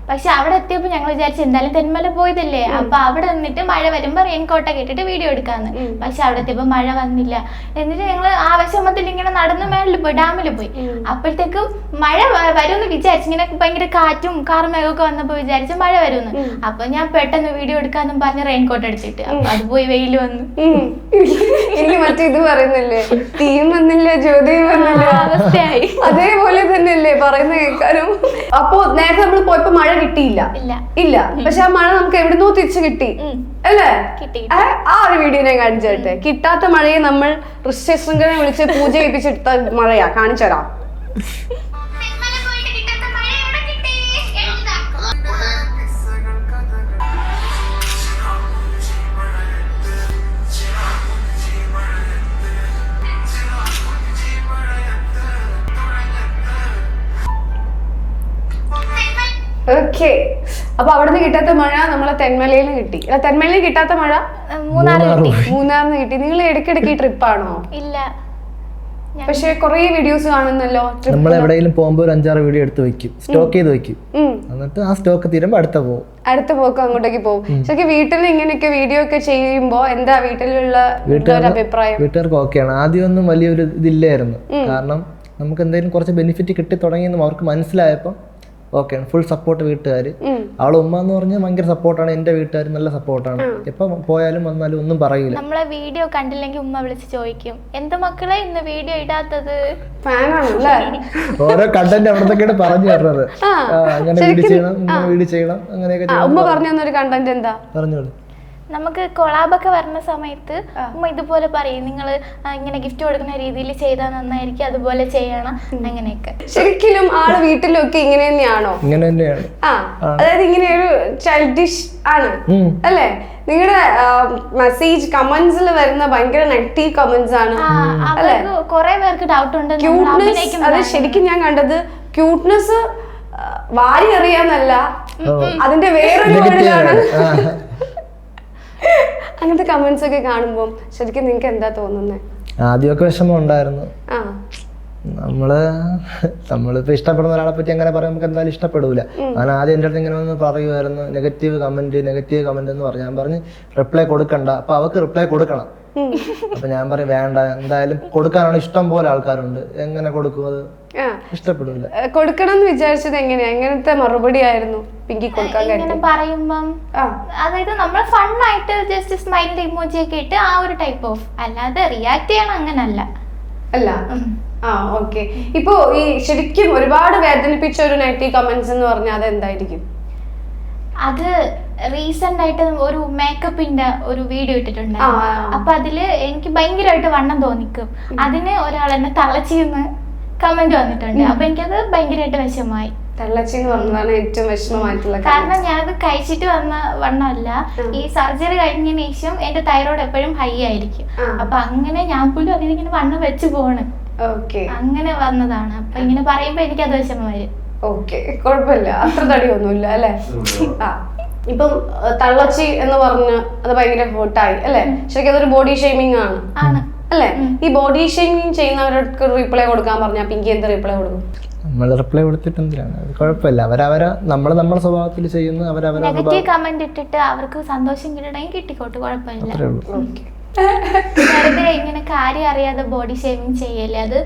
പക്ഷെ അവിടെ എത്തിയപ്പോ ഞങ്ങൾ വിചാരിച്ചു എന്തായാലും തെന്മല പോയതല്ലേ, അപ്പൊ അവിടെ നിന്നിട്ട് മഴ വരുമ്പോ റെയിൻകോട്ടൊക്കെ ഇട്ടിട്ട് വീഡിയോ എടുക്കാന്ന്. പക്ഷെ അവിടെ എത്തിയപ്പോ മഴ വന്നില്ല. എന്നിട്ട് ഞങ്ങള് ആവശ്യമത്തിൽ ഇങ്ങനെ നടന്ന് മേളിൽ പോയി, ഡാമിൽ പോയി. അപ്പോഴത്തേക്കും മഴ വരുമെന്ന് വിചാരിച്ചു. ഇങ്ങനെ ഭയങ്കര കാറ്റും കാർമേഘമൊക്കെ വന്നപ്പോ വിചാരിച്ചു മഴ വരുമെന്ന്. അപ്പൊ ഞാൻ പെട്ടെന്ന് വീഡിയോ എടുക്കാന്നും പറഞ്ഞ് റെയിൻകോട്ട് എടുത്തിട്ട് അപ്പൊ അത് പോയി വെയിൽ വന്നു. എനിക്ക് മറ്റേ ഇത് പറയുന്നില്ലേ, തീം വന്നില്ല ജ്യോതിയും വന്നില്ല അവസ്ഥയായി. അതേപോലെ തന്നെയല്ലേ പറയുന്ന കേൾക്കാനും. അപ്പൊ നേരത്തെ നമ്മൾ പോയപ്പോ മഴ കിട്ടിയില്ല. ഇല്ല, പക്ഷെ ആ മഴ നമുക്ക് എവിടുന്നോ തിരിച്ചു കിട്ടി അല്ലേ? ആ ഒരു വീഡിയോ ഞാൻ കാണിച്ചു തരട്ടെ. കിട്ടാത്ത മഴയെ നമ്മൾ ഋഷ്യശൃംഖനെ വിളിച്ച് പൂജ കഴിപ്പിച്ചെടുത്ത മഴയാ. കാണിച്ചു തരാം. ഓക്കെ. അപ്പൊ അവിടുന്ന് കിട്ടാത്ത മഴ നമ്മളെ തെന്മലയിൽ കിട്ടി. തെന്മലയിൽ കിട്ടാത്ത മഴ മൂന്നാറിന് കിട്ടി. നിങ്ങൾ ഇടയ്ക്കിടയ്ക്ക് ട്രിപ്പാണോ? ഇല്ല, പക്ഷെ കൊറേ വീഡിയോസ് കാണുന്നല്ലോ. നമ്മൾ എവിടെയെങ്കിലും പോകുമ്പോ ഒരു 5-6 വീഡിയോ എടുത്ത് വെക്കും, സ്റ്റോക്ക് ചെയ്ത് വെക്കും. എന്നിട്ട് ആ സ്റ്റോക്ക് തീരുമ്പോ അടുത്ത പോക്ക് അങ്ങോട്ടേക്ക് പോകും. ശരിക്കും വീട്ടിൽ ഇങ്ങനെയൊക്കെ വീഡിയോ ഒക്കെ ചെയ്യുമ്പോ എന്താ വീട്ടിലുള്ള അഭിപ്രായം? വീട്ടുകാർക്ക് ഓക്കെയാണ്. ആദ്യമൊന്നും വലിയൊരു ഇതില്ലായിരുന്നു. കാരണം നമുക്ക് എന്തെങ്കിലും കുറച്ച് ബെനിഫിറ്റ് കിട്ടി തുടങ്ങിയെന്നും അവർക്ക് മനസ്സിലായപ്പോൾ ഓക്കെ, ഫുൾ സപ്പോർട്ട് വീട്ടുകാർ. അവളെ ഉമ്മ എന്ന് പറഞ്ഞാൽ ഭയങ്കര സപ്പോർട്ടാണ്. എന്റെ വീട്ടുകാർ നല്ല സപ്പോർട്ടാണ്. എപ്പൊ പോയാലും വന്നാലും ഒന്നും പറയില്ല. നമ്മളെ വീഡിയോ കണ്ടില്ലെങ്കിൽ ഉമ്മ വിളിച്ച് ചോദിക്കും, എന്ത് മക്കളെ ഇന്ന് വീഡിയോ ഇടാത്തത്? ഓരോ കണ്ടന്റ് അവിടത്തൊക്കെയാണ് പറഞ്ഞു തരുന്നത്. അങ്ങനെ വീഡിയോ ചെയ്യണം, ഇങ്ങനെ വീഡിയോ ചെയ്യണം, അങ്ങനെയൊക്കെ. ഉമ്മ പറഞ്ഞു തന്നൊരു കണ്ടന്റ് എന്താ? പറഞ്ഞോളൂ. നമുക്ക് കൊളാബൊക്കെ വരുന്ന സമയത്ത് ഉമ്മ ഇതുപോലെ പറയും, നിങ്ങൾ ഇങ്ങനെ ഗിഫ്റ്റ് കൊടുക്കുന്ന രീതിയിൽ ചെയ്താൽ നന്നായിരിക്കും, അതുപോലെ ചെയ്യണം, അങ്ങനെയൊക്കെ. ശരിക്കും ആള് വീട്ടിലൊക്കെ ഇങ്ങനെ തന്നെയാണോ? ഇങ്ങനെ തന്നെയാണ്. അതായത് ഇങ്ങനെ ഒരു ചൈൽഡിഷ് ആണ് അല്ലേ? നിങ്ങളുടെ മെസ്സേജ് കമന്റ്സിൽ വരുന്ന ഭയങ്കര നെഗറ്റീവ് കമന്റ്സ് ആണ്. കുറെ പേർക്ക് ഡൗട്ട് ഉണ്ട്. ക്യൂട്ട്നെസ്, അത് ശരിക്കും ഞാൻ കണ്ടത് ക്യൂട്ട്നെസ് വാരി അറിയാന്നല്ല, അതിന്റെ വേറൊരു വേർഡിലാണ്. അങ്ങനത്തെ കമന്റ്സ് ഒക്കെ കാണുമ്പോൾ ശരിക്കും നിങ്ങൾക്ക് എന്താ തോന്നുന്നത്? ആദ്യമൊക്കെ വിഷമം ഉണ്ടായിരുന്നു. നമ്മളിപ്പോ ഇഷ്ടപ്പെടുന്ന ഒരാളെ പറ്റി അങ്ങനെ പറയാൻ നമുക്ക് എന്തായാലും ഇഷ്ടപ്പെടൂല. ഞാൻ ആദ്യം എൻ്റെ അടുത്ത് ഇങ്ങനെ ഒന്ന് പറയുമായിരുന്നു, നെഗറ്റീവ് കമന്റ് എന്ന് പറഞ്ഞു. ഞാൻ പറഞ്ഞ് റിപ്ലൈ കൊടുക്കണ്ട, അപ്പൊ അവർക്ക് റിപ്ലൈ കൊടുക്കണം. അപ്പൊ ഞാൻ പറയും വേണ്ട, എന്തായാലും കൊടുക്കാനാണ് ഇഷ്ടം പോലെ ആൾക്കാരുണ്ട്, എങ്ങനെ കൊടുക്കും? അത് ആ. ഇഷ്ടപ്പെടില്ല. കൊടുക്കണം എന്ന് വിചാരിച്ചത് എങ്ങനെയാ? എങ്ങനത്തെ മറുപടി ആയിരുന്നു പിങ്കി കൊടുക്കാൻ ഇങ്ങനെ കാര്യം? പറയുമ്പം അതായത് നമ്മൾ ഫണ്ണായിട്ട് ജസ്റ്റ് സ്മൈലിന്റെ ഇമോജി ഒക്കെ ഇട്ട് ആ ഒരു ടൈപ്പ് ഓഫ്, അല്ലാതെ റിയാക്ട് ചെയ്യണം അങ്ങനല്ല. അല്ല. ആ ഓക്കെ. ഇപ്പോ ഈ ശരിക്കും ഒരുപാട് വേദനിപ്പിച്ച ഒരു നെഗറ്റീവ് കമന്റ്സ് എന്ന് പറഞ്ഞാൽ അത് എന്തായിരിക്കും? അത് റീസെന്റ് ആയിട്ട് ഒരു മേക്കപ്പിന്റെ ഒരു വീഡിയോ ഇട്ടിട്ടുണ്ടായിരുന്നു. അപ്പൊ അതില് എനിക്ക് ഭയങ്കരമായിട്ട് വണ്ണം തോന്നിക്കും. അതിന് ഒരാൾ എന്നെ തളച്ചിന്ന് കമന്റ് വന്നിട്ടുണ്ട്. അപ്പൊ എനിക്കത് ഭയങ്കരമായിട്ട് വിഷമമായി. തള്ളച്ചി എന്ന് പറഞ്ഞതാണ് ഏറ്റവും വിഷമമായിട്ടുള്ള കാരണം ഞാനത് കഴിച്ചിട്ട് വന്ന വണ്ണമല്ല, ഈ സർജറി കഴിഞ്ഞതിന് ശേഷം എന്റെ തൈറോയ്ഡ് എപ്പോഴും ഹൈ ആയിരിക്കും. അപ്പൊ അങ്ങനെ ഞാൻ പോലും അതിനിങ്ങനെ വണ്ണം വെച്ച് പോണ്. അങ്ങനെ വന്നതാണ്. അപ്പൊ ഇങ്ങനെ പറയുമ്പോ എനിക്ക് അത് വിഷമം വരും. ഓക്കെ, കുഴപ്പമില്ല, അത്ര തടിയൊന്നുമില്ല അല്ലേ? ആ, ഇപ്പം തള്ളച്ചി എന്ന് പറഞ്ഞ് അത് ഭയങ്കര ഹോട്ടായി അല്ലേ? ശരിക്കും അതൊരു ബോഡി ഷെയ്മിങ് ആണ് അല്ലേ? ഈ ബോഡി ഷെയ്മിങ് ചെയ്യുന്നവർക്ക് റിപ്ലൈ കൊടുക്കാൻ പറഞ്ഞാൽ പിങ്കി എന്ത് റിപ്ലൈ കൊടുക്കും? നമ്മൾ റിപ്ലൈ കൊടുത്തിട്ട് എന്തിനാണ്? അത് കുഴപ്പമില്ല. നമ്മളെ സ്വഭാവത്തിൽ ചെയ്യുന്നു. നെഗറ്റീവ് കമന്റ് ഇട്ടിട്ട് അവർക്ക് സന്തോഷം കിട്ടണമെങ്കിൽ കിട്ടിക്കോട്ടെ, കുഴപ്പമില്ല. വെറുതെ ഇങ്ങനെ കാര്യം അറിയാതെ ബോഡി ഷേമിങ് ചെയ്യല്ലേ. അത്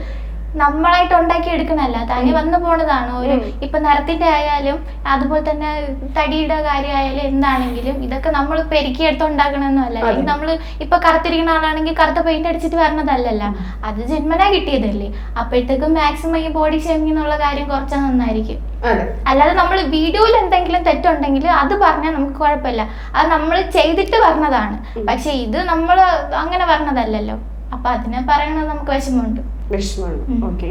നമ്മളായിട്ട് ഉണ്ടാക്കി എടുക്കണല്ല, തന്നെ വന്നു പോണതാണ്. ഒരു ഇപ്പൊ നിറത്തിന്റെ ആയാലും അതുപോലെ തന്നെ തടിയുടെ കാര്യമായാലും എന്താണെങ്കിലും ഇതൊക്കെ നമ്മൾ പെരുക്കിയെടുത്ത് ഉണ്ടാക്കണമെന്നല്ല. അല്ലെങ്കിൽ നമ്മൾ ഇപ്പൊ കറുത്തിരിക്കുന്ന ആളാണെങ്കിൽ കറുത്ത പെയിന്റ് അടിച്ചിട്ട് വരണതല്ലല്ല, അത് ജന്മനാ കിട്ടിയതല്ലേ. അപ്പോഴത്തേക്കും മാക്സിമം ഈ ബോഡി ഷേമിംഗ് എന്നുള്ള കാര്യം കുറച്ച് നന്നായിരിക്കും. അല്ലാതെ നമ്മൾ വീഡിയോയിൽ എന്തെങ്കിലും തെറ്റുണ്ടെങ്കിൽ അത് പറഞ്ഞാൽ നമുക്ക് കുഴപ്പമില്ല, അത് നമ്മൾ ചെയ്തിട്ട് പറഞ്ഞതാണ്. പക്ഷെ ഇത് നമ്മൾ അങ്ങനെ പറഞ്ഞതല്ലല്ലോ, അപ്പൊ അതിനെ പറയണത് നമുക്ക് വിഷമമുണ്ട്.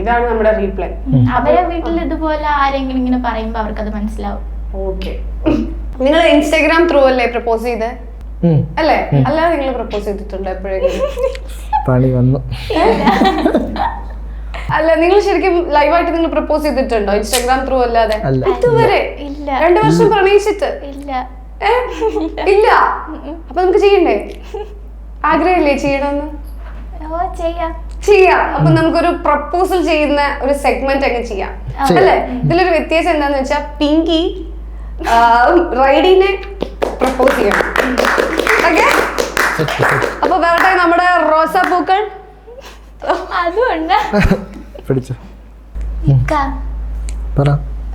ഇതാണ് നമ്മുടെ റീപ്ലൈ. അവരെ വീട്ടിൽ ഇതുപോലെ ആരെങ്കിലും ഇങ്ങനെ പറയുമ്പോ അവർക്കത് മനസ്സിലാവും. ഓക്കെ. നിങ്ങൾ ഇൻസ്റ്റാഗ്രാം ത്രൂ അല്ലേ പ്രപ്പോസ് ചെയ്ത് അല്ലേ? അല്ലാതെ നിങ്ങൾ പ്രപ്പോസ് ചെയ്തിട്ടുണ്ടോ എപ്പോഴെങ്കിലും? പണി വന്നു. അല്ല, നിങ്ങൾ ശരിക്കും ലൈവായിട്ട് നിങ്ങൾ പ്രപ്പോസ് ചെയ്തിട്ടുണ്ടോ ഇൻസ്റ്റാഗ്രാം ത്രൂ അല്ലാതെ? ഇതുവരെ ഇല്ല. 2 വർഷം പ്രണയിച്ചിട്ട് ഇല്ല. ഇല്ല. അപ്പൊ നമുക്ക് ചെയ്യണ്ടേ? ആഗ്രഹമില്ലേ ചെയ്യണമെന്ന്? ചെയ്യാം. അപ്പൊ നമുക്കൊരു പ്രപ്പോസൽ ചെയ്യുന്ന ഒരു സെഗ്മെന്റ് അങ്ങ് ചെയ്യാം അല്ലേ? ഇതിലൊരു വ്യത്യാസം എന്താന്ന് വെച്ചാൽ പിങ്കി റൈഡിനെ പ്രപ്പോസ് ചെയ്യണം. ഓക്കെ, അപ്പൊ വേറെ നമ്മുടെ റോസാപ്പൂക്കൾ അതുകൊണ്ട്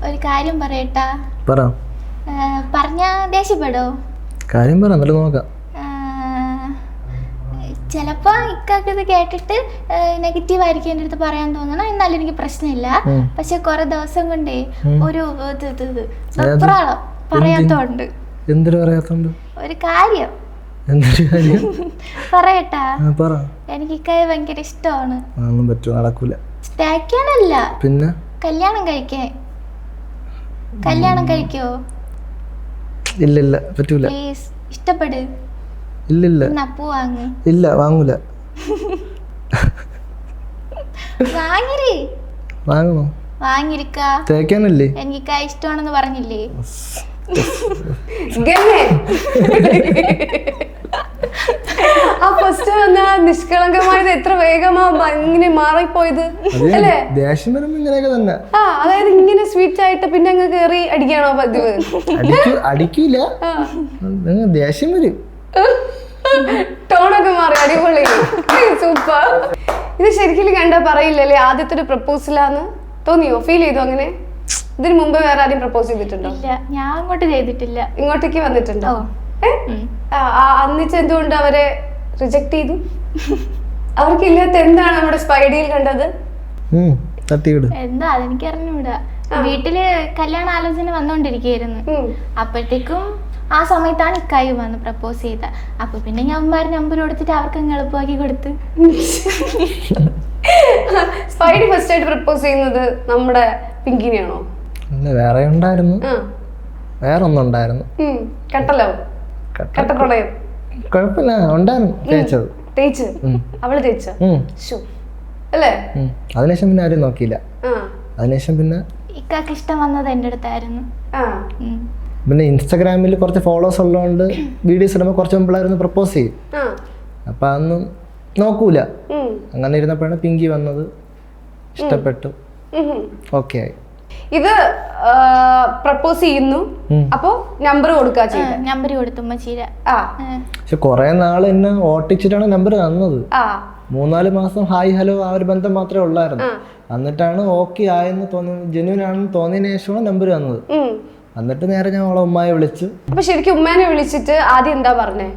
ഒരു കാര്യം പറയട്ടാ. പറഞ്ഞാ ദേഷ്യപ്പെടോ? കാര്യം പറ, എന്നിട്ട് നോക്കാം. ചിലപ്പോ ഇക്കാക്ക് ഇത് കേട്ടിട്ട് നെഗറ്റീവ് ആയിരിക്കും എൻ്റെ അടുത്ത് പറയാൻ തോന്നണം, എന്നാലും എനിക്ക് പ്രശ്നമില്ല. പക്ഷെ കുറെ ദിവസം കൊണ്ടേ ഒരു വെപ്രാളം പറയാത്തോണ്ട്. എന്തൊരു പറയാത്തോണ്ട്? ഒരു കാര്യം പറയട്ടാ. എനിക്ക് ഇക്കായെ ഭയങ്കര ഇഷ്ടമാണ്. നടക്കൂല. സ്റ്റാക്കാനല്ല, പിന്നെ കല്യാണം കഴിക്കാൻ. കല്യാണം കഴിക്കോ? ഇല്ല, പറ്റൂല. പ്ലീസ്, ഇഷ്ടപ്പെട്. ഇല്ല, വാങ്ങൂല. വാങ്ങണോ? വാങ്ങിരിക്ക. തേക്കാനല്ലേ? എനിക്ക് ഇഷ്ടമാണെന്ന് പറഞ്ഞില്ലേ? ആ ഫസ്റ്റ് വന്ന നിഷ്കളങ്കമായത് എത്ര വേഗമാ ഇങ്ങനെ മാറിപ്പോയത് അല്ലേ? ദേഷ്യം വരുമ്പോ ഇങ്ങനെയൊക്കെ തന്നെ. അതായത് ഇങ്ങനെ സ്വീറ്റ് ആയിട്ട് പിന്നെ അങ്ങ് കേറി അടിക്കാണോ പതിവ്? അടിക്കൂല, ദേഷ്യം വരും. ടോണൊക്കെ മാറി, അടിപൊളി, സൂപ്പർ. ഇത് ശരിക്കും കണ്ടാ പറയില്ലല്ലേ ആദ്യത്തെ ഒരു പ്രപ്പോസലാന്ന് തോന്നിയോ? ഫീൽ ചെയ്തോ അങ്ങനെ? ഇതിന് മുമ്പ് വേറെ ആരും പ്രപ്പോസ് ചെയ്തിട്ടുണ്ടോ? ഇല്ല, ഞാൻ അങ്ങോട്ട് ചെയ്തിട്ടില്ല. ഇങ്ങോട്ടേക്ക് വന്നിട്ടുണ്ടോ? അന്നിച്ച് എന്തുകൊണ്ട് അവരെ റിജക്ട് ചെയ്തു? അവർക്കില്ലാത്ത എന്താണ് നമ്മുടെ സ്പൈഡിയിൽ കണ്ടത്? എന്താ അതെനിക്ക് അറിഞ്ഞൂടാ. വീട്ടില് കല്യാണ ആലോചന വന്നോണ്ടിരിക്കുകയായിരുന്നു. അപ്പോഴത്തേക്കും ആ സമയത്താണ് ഇക്കായി വന്ന് പ്രപ്പോസ് ചെയ്ത. അപ്പൊ പിന്നെ ഞാൻ നമ്പർ കൊടുത്തിട്ട് അവർക്ക് എളുപ്പമാക്കി കൊടുത്ത്. സ്പൈഡി ഫസ്റ്റ് ആയിട്ട് പ്രപ്പോസ് ചെയ്യുന്നത് നമ്മുടെ പിങ്കിനെയാണോ? വേറെ ഉണ്ടായിരുന്നു, വേറെ ഒന്നുണ്ടായിരുന്നു. കട്ടപ്രളയം കുഴപ്പമില്ല, ഉണ്ടായിരുന്നു. തേച്ച് അവള് തേച്ച അല്ലേ? അതിനുശേഷം പിന്നെ ആരും നോക്കിയില്ല. അതിനുശേഷം പിന്നെ ഇക്കാക്ക് ഇഷ്ടം വന്നത് എൻ്റെ അടുത്തായിരുന്നു. പിന്നെ ഇൻസ്റ്റാഗ്രാമിൽ കുറച്ച് ഫോളോവേഴ്സ് ഉള്ളതുകൊണ്ട് വീഡിയോസ് ഇടുമ്പോൾ കുറച്ച് മുമ്പിലായിരുന്നു പ്രപ്പോസ് ചെയ്യും. അപ്പൊ അതൊന്നും നോക്കൂല. അങ്ങനെ ഇരുന്നപ്പോഴാണ് പിങ്കി വന്നത്, ഇഷ്ടപ്പെട്ടു, ഓക്കെ ആയി. ഇത് പ്രപ്പോസ് ചെയ്യുന്നു, അപ്പൊ നമ്പർ കൊടുക്കാ ചെയ്ത. നമ്പർ കൊടുത്തു. പക്ഷെ കൊറേ നാള് എന്നെ ഓട്ടിച്ചിട്ടാണ് നമ്പർ തന്നത്. 3-4 മാസം ഹായ് ഹലോ ആ ഒരു ബന്ധം മാത്രമേ ഉള്ളായിരുന്നു. എന്നിട്ടാണ് ഓക്കെ ആയെന്ന് തോന്നുന്നു, ജെന്യൂൻ ആണെന്ന് തോന്നിയതിനു ശേഷമാണ് നമ്പർ തന്നത്. എന്നിട്ട് നേരെ ഞാൻ അവളെ ഉമ്മായെ വിളിച്ചു. അപ്പൊ ശരിക്കും ഉമ്മേനെ വിളിച്ചിട്ട് ആദ്യം എന്താ പറഞ്ഞേ?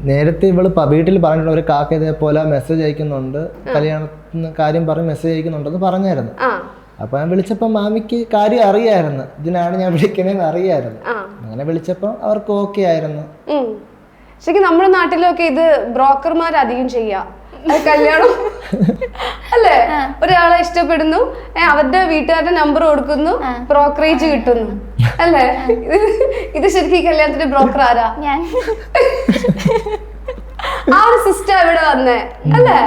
നേരത്തെ ഇവള് വീട്ടിൽ പറഞ്ഞിട്ടുണ്ട് ഒരു കാക്ക ഇതേപോലെ മെസ്സേജ് അയക്കുന്നുണ്ട്, കല്യാണത്തിന് കാര്യം പറഞ്ഞ് മെസ്സേജ് അയക്കുന്നുണ്ടെന്ന് പറഞ്ഞായിരുന്നു. അപ്പൊ ഞാൻ വിളിച്ചപ്പോ മാമിക്ക് കാര്യം അറിയായിരുന്നു, ഇതിനാണ് ഞാൻ വിളിക്കണേന്ന് അറിയായിരുന്നു. അങ്ങനെ വിളിച്ചപ്പോ അവർക്ക് ഓക്കെ ആയിരുന്നു. ശരിക്കും നമ്മുടെ നാട്ടിലൊക്കെ ഇത് ബ്രോക്കർമാർ അധികം ചെയ്യാ, കല്യാണം അല്ലേ? ഒരാളെ ഇഷ്ടപ്പെടുന്നു, അവരുടെ വീട്ടുകാരുടെ നമ്പർ കൊടുക്കുന്നു, ബ്രോക്കറേജ് കിട്ടുന്നു അല്ലേ? ഇത് ശരിക്കും കല്യാണത്തിന്റെ ബ്രോക്കർ ആരാ? ഞാൻ ആ ഒരു സിസ്റ്റം ഇവിടെ വന്നേ അല്ലേ?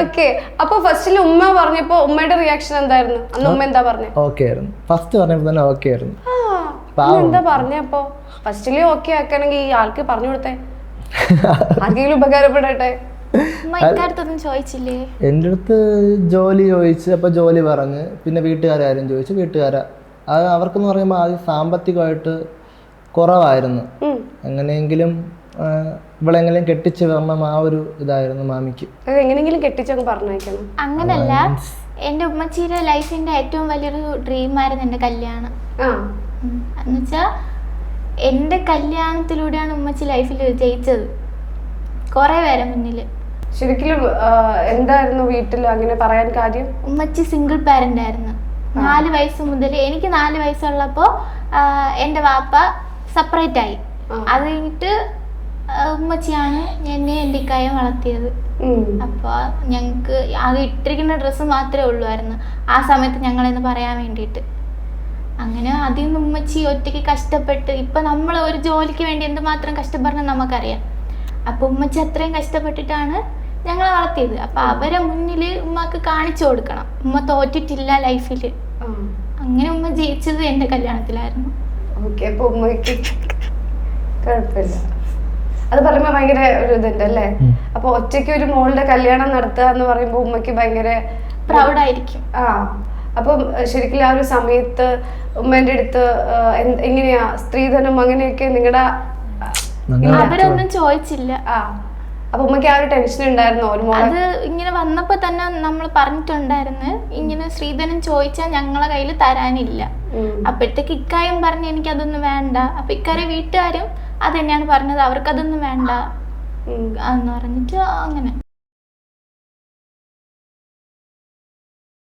ഓക്കെ. അപ്പൊ ഫസ്റ്റിൽ ഉമ്മ പറഞ്ഞപ്പോ ഉമ്മയുടെ റിയാക്ഷൻ എന്തായിരുന്നു? അന്ന് ഉമ്മ എന്താ പറഞ്ഞേ? ഓക്കെ ആയിരുന്നു. ഫസ്റ്റ് പറഞ്ഞപ്പോ തന്നെ ഓക്കെ ആയിരുന്നു. എന്താ പറഞ്ഞപ്പോ? ഫസ്റ്റില് ഓക്കെ ആക്കണമെങ്കിൽ ഈ ആൾക്ക് പറഞ്ഞു കൊടുത്തേ, ആർക്കെങ്കിലും ഉപകാരപ്പെടട്ടെ. ഇക്കാര്യത്തൊന്നും ചോദിച്ചില്ലേ? എൻ്റെ അടുത്ത് ജോലി ചോദിച്ച്, അപ്പൊ ജോലി പറഞ്ഞ്, പിന്നെ വീട്ടുകാരും ചോദിച്ചു. വീട്ടുകാരാ അത് അവർക്കെന്ന് പറയുമ്പോൾ ആദ്യം സാമ്പത്തികമായിട്ട് കുറവായിരുന്നു. എങ്ങനെയെങ്കിലും ഇവളെങ്ങനെയും കെട്ടിച്ച് വരണം ആ ഒരു ഇതായിരുന്നു മാമിക്ക്. എങ്ങനെയെങ്കിലും കെട്ടിച്ചങ്ങ് പറഞ്ഞേക്കണം. അങ്ങനല്ല, എൻ്റെ ഉമ്മച്ചിയുടെ ലൈഫിന്റെ ഏറ്റവും വലിയൊരു ഡ്രീമായിരുന്നു എൻ്റെ കല്യാണം. എന്നുവെച്ചാ എൻ്റെ കല്യാണത്തിലൂടെയാണ് ഉമ്മച്ചി ലൈഫിൽ ജയിച്ചത് കുറെ പേരെ മുന്നില്. ശരിക്കും എന്തായിരുന്നു വീട്ടിൽ അങ്ങനെ പറയാൻ കാര്യം? ഉമ്മച്ചി സിംഗിൾ പാരന്റ് ആയിരുന്നു. 4 വയസ്സ് മുതൽ, എനിക്ക് 4 വയസ്സുള്ളപ്പോ എൻ്റെ വാപ്പ സെപ്പറേറ്റ് ആയി. അത് കഴിഞ്ഞിട്ട് ഉമ്മച്ചിയാണ് എന്നെ എൻ്റെ ഇക്കായം വളർത്തിയത്. അപ്പോൾ ഞങ്ങൾക്ക് അത് ഇട്ടിരിക്കുന്ന ഡ്രസ്സ് മാത്രമേ ഉള്ളുമായിരുന്നു ആ സമയത്ത് ഞങ്ങളെന്ന് പറയാൻ വേണ്ടിയിട്ട്. അങ്ങനെ അതിൽ നിന്ന് ഉമ്മച്ചി ഒറ്റയ്ക്ക് കഷ്ടപ്പെട്ട്, ഇപ്പം നമ്മൾ ഒരു ജോലിക്ക് വേണ്ടി എന്തുമാത്രം കഷ്ടപ്പെടണം നമുക്കറിയാം. അപ്പോൾ ഉമ്മച്ചി അത്രയും കഷ്ടപ്പെട്ടിട്ടാണ് ഞങ്ങളെ വളർത്തിയത്. അപ്പം അവരെ മുന്നിൽ ഉമ്മക്ക് കാണിച്ചു കൊടുക്കണം, ഉമ്മ തോറ്റിട്ടില്ല ലൈഫിൽ. അങ്ങനെ ഉമ്മ ജയിച്ചത് എൻ്റെ കല്യാണത്തിലായിരുന്നു. ഓക്കെ. അപ്പോൾ ഉമ്മക്ക് കുഴപ്പമില്ല. അത് പറയുമ്പോൾ ഭയങ്കര ഒരു ഇതുണ്ട് അല്ലേ? അപ്പൊ ഒറ്റയ്ക്ക് ഒരു മോളുടെ കല്യാണം നടത്തുക എന്ന് പറയുമ്പോൾ ഉമ്മക്ക് ഭയങ്കര പ്രൗഡായിരിക്കും. അപ്പം ശരിക്കും ആ ഒരു സമയത്ത് ഉമ്മേന്റെ അടുത്ത് എങ്ങനെയാ സ്ത്രീധനം അങ്ങനെയൊക്കെ നിങ്ങളുടെ? അവരൊന്നും ചോദിച്ചില്ല. അപ്പൊ ഉമ്മക്ക് ആ ഒരു ടെൻഷൻ ഉണ്ടായിരുന്നു? അത് ഇങ്ങനെ വന്നപ്പോ തന്നെ നമ്മൾ പറഞ്ഞിട്ടുണ്ടായിരുന്നു, ഇങ്ങനെ സ്ത്രീധനം ചോദിച്ചാൽ ഞങ്ങളെ കയ്യിൽ തരാനില്ല. അപ്പോഴത്തേക്ക് ഇക്കാര്യം പറഞ്ഞ് എനിക്ക് അതൊന്നും വേണ്ട. അപ്പൊ ഇക്കാരെ വീട്ടുകാരും അത് തന്നെയാണ് പറഞ്ഞത്, അവർക്കതൊന്നും വേണ്ട എന്ന് പറഞ്ഞിട്ട് അങ്ങനെ.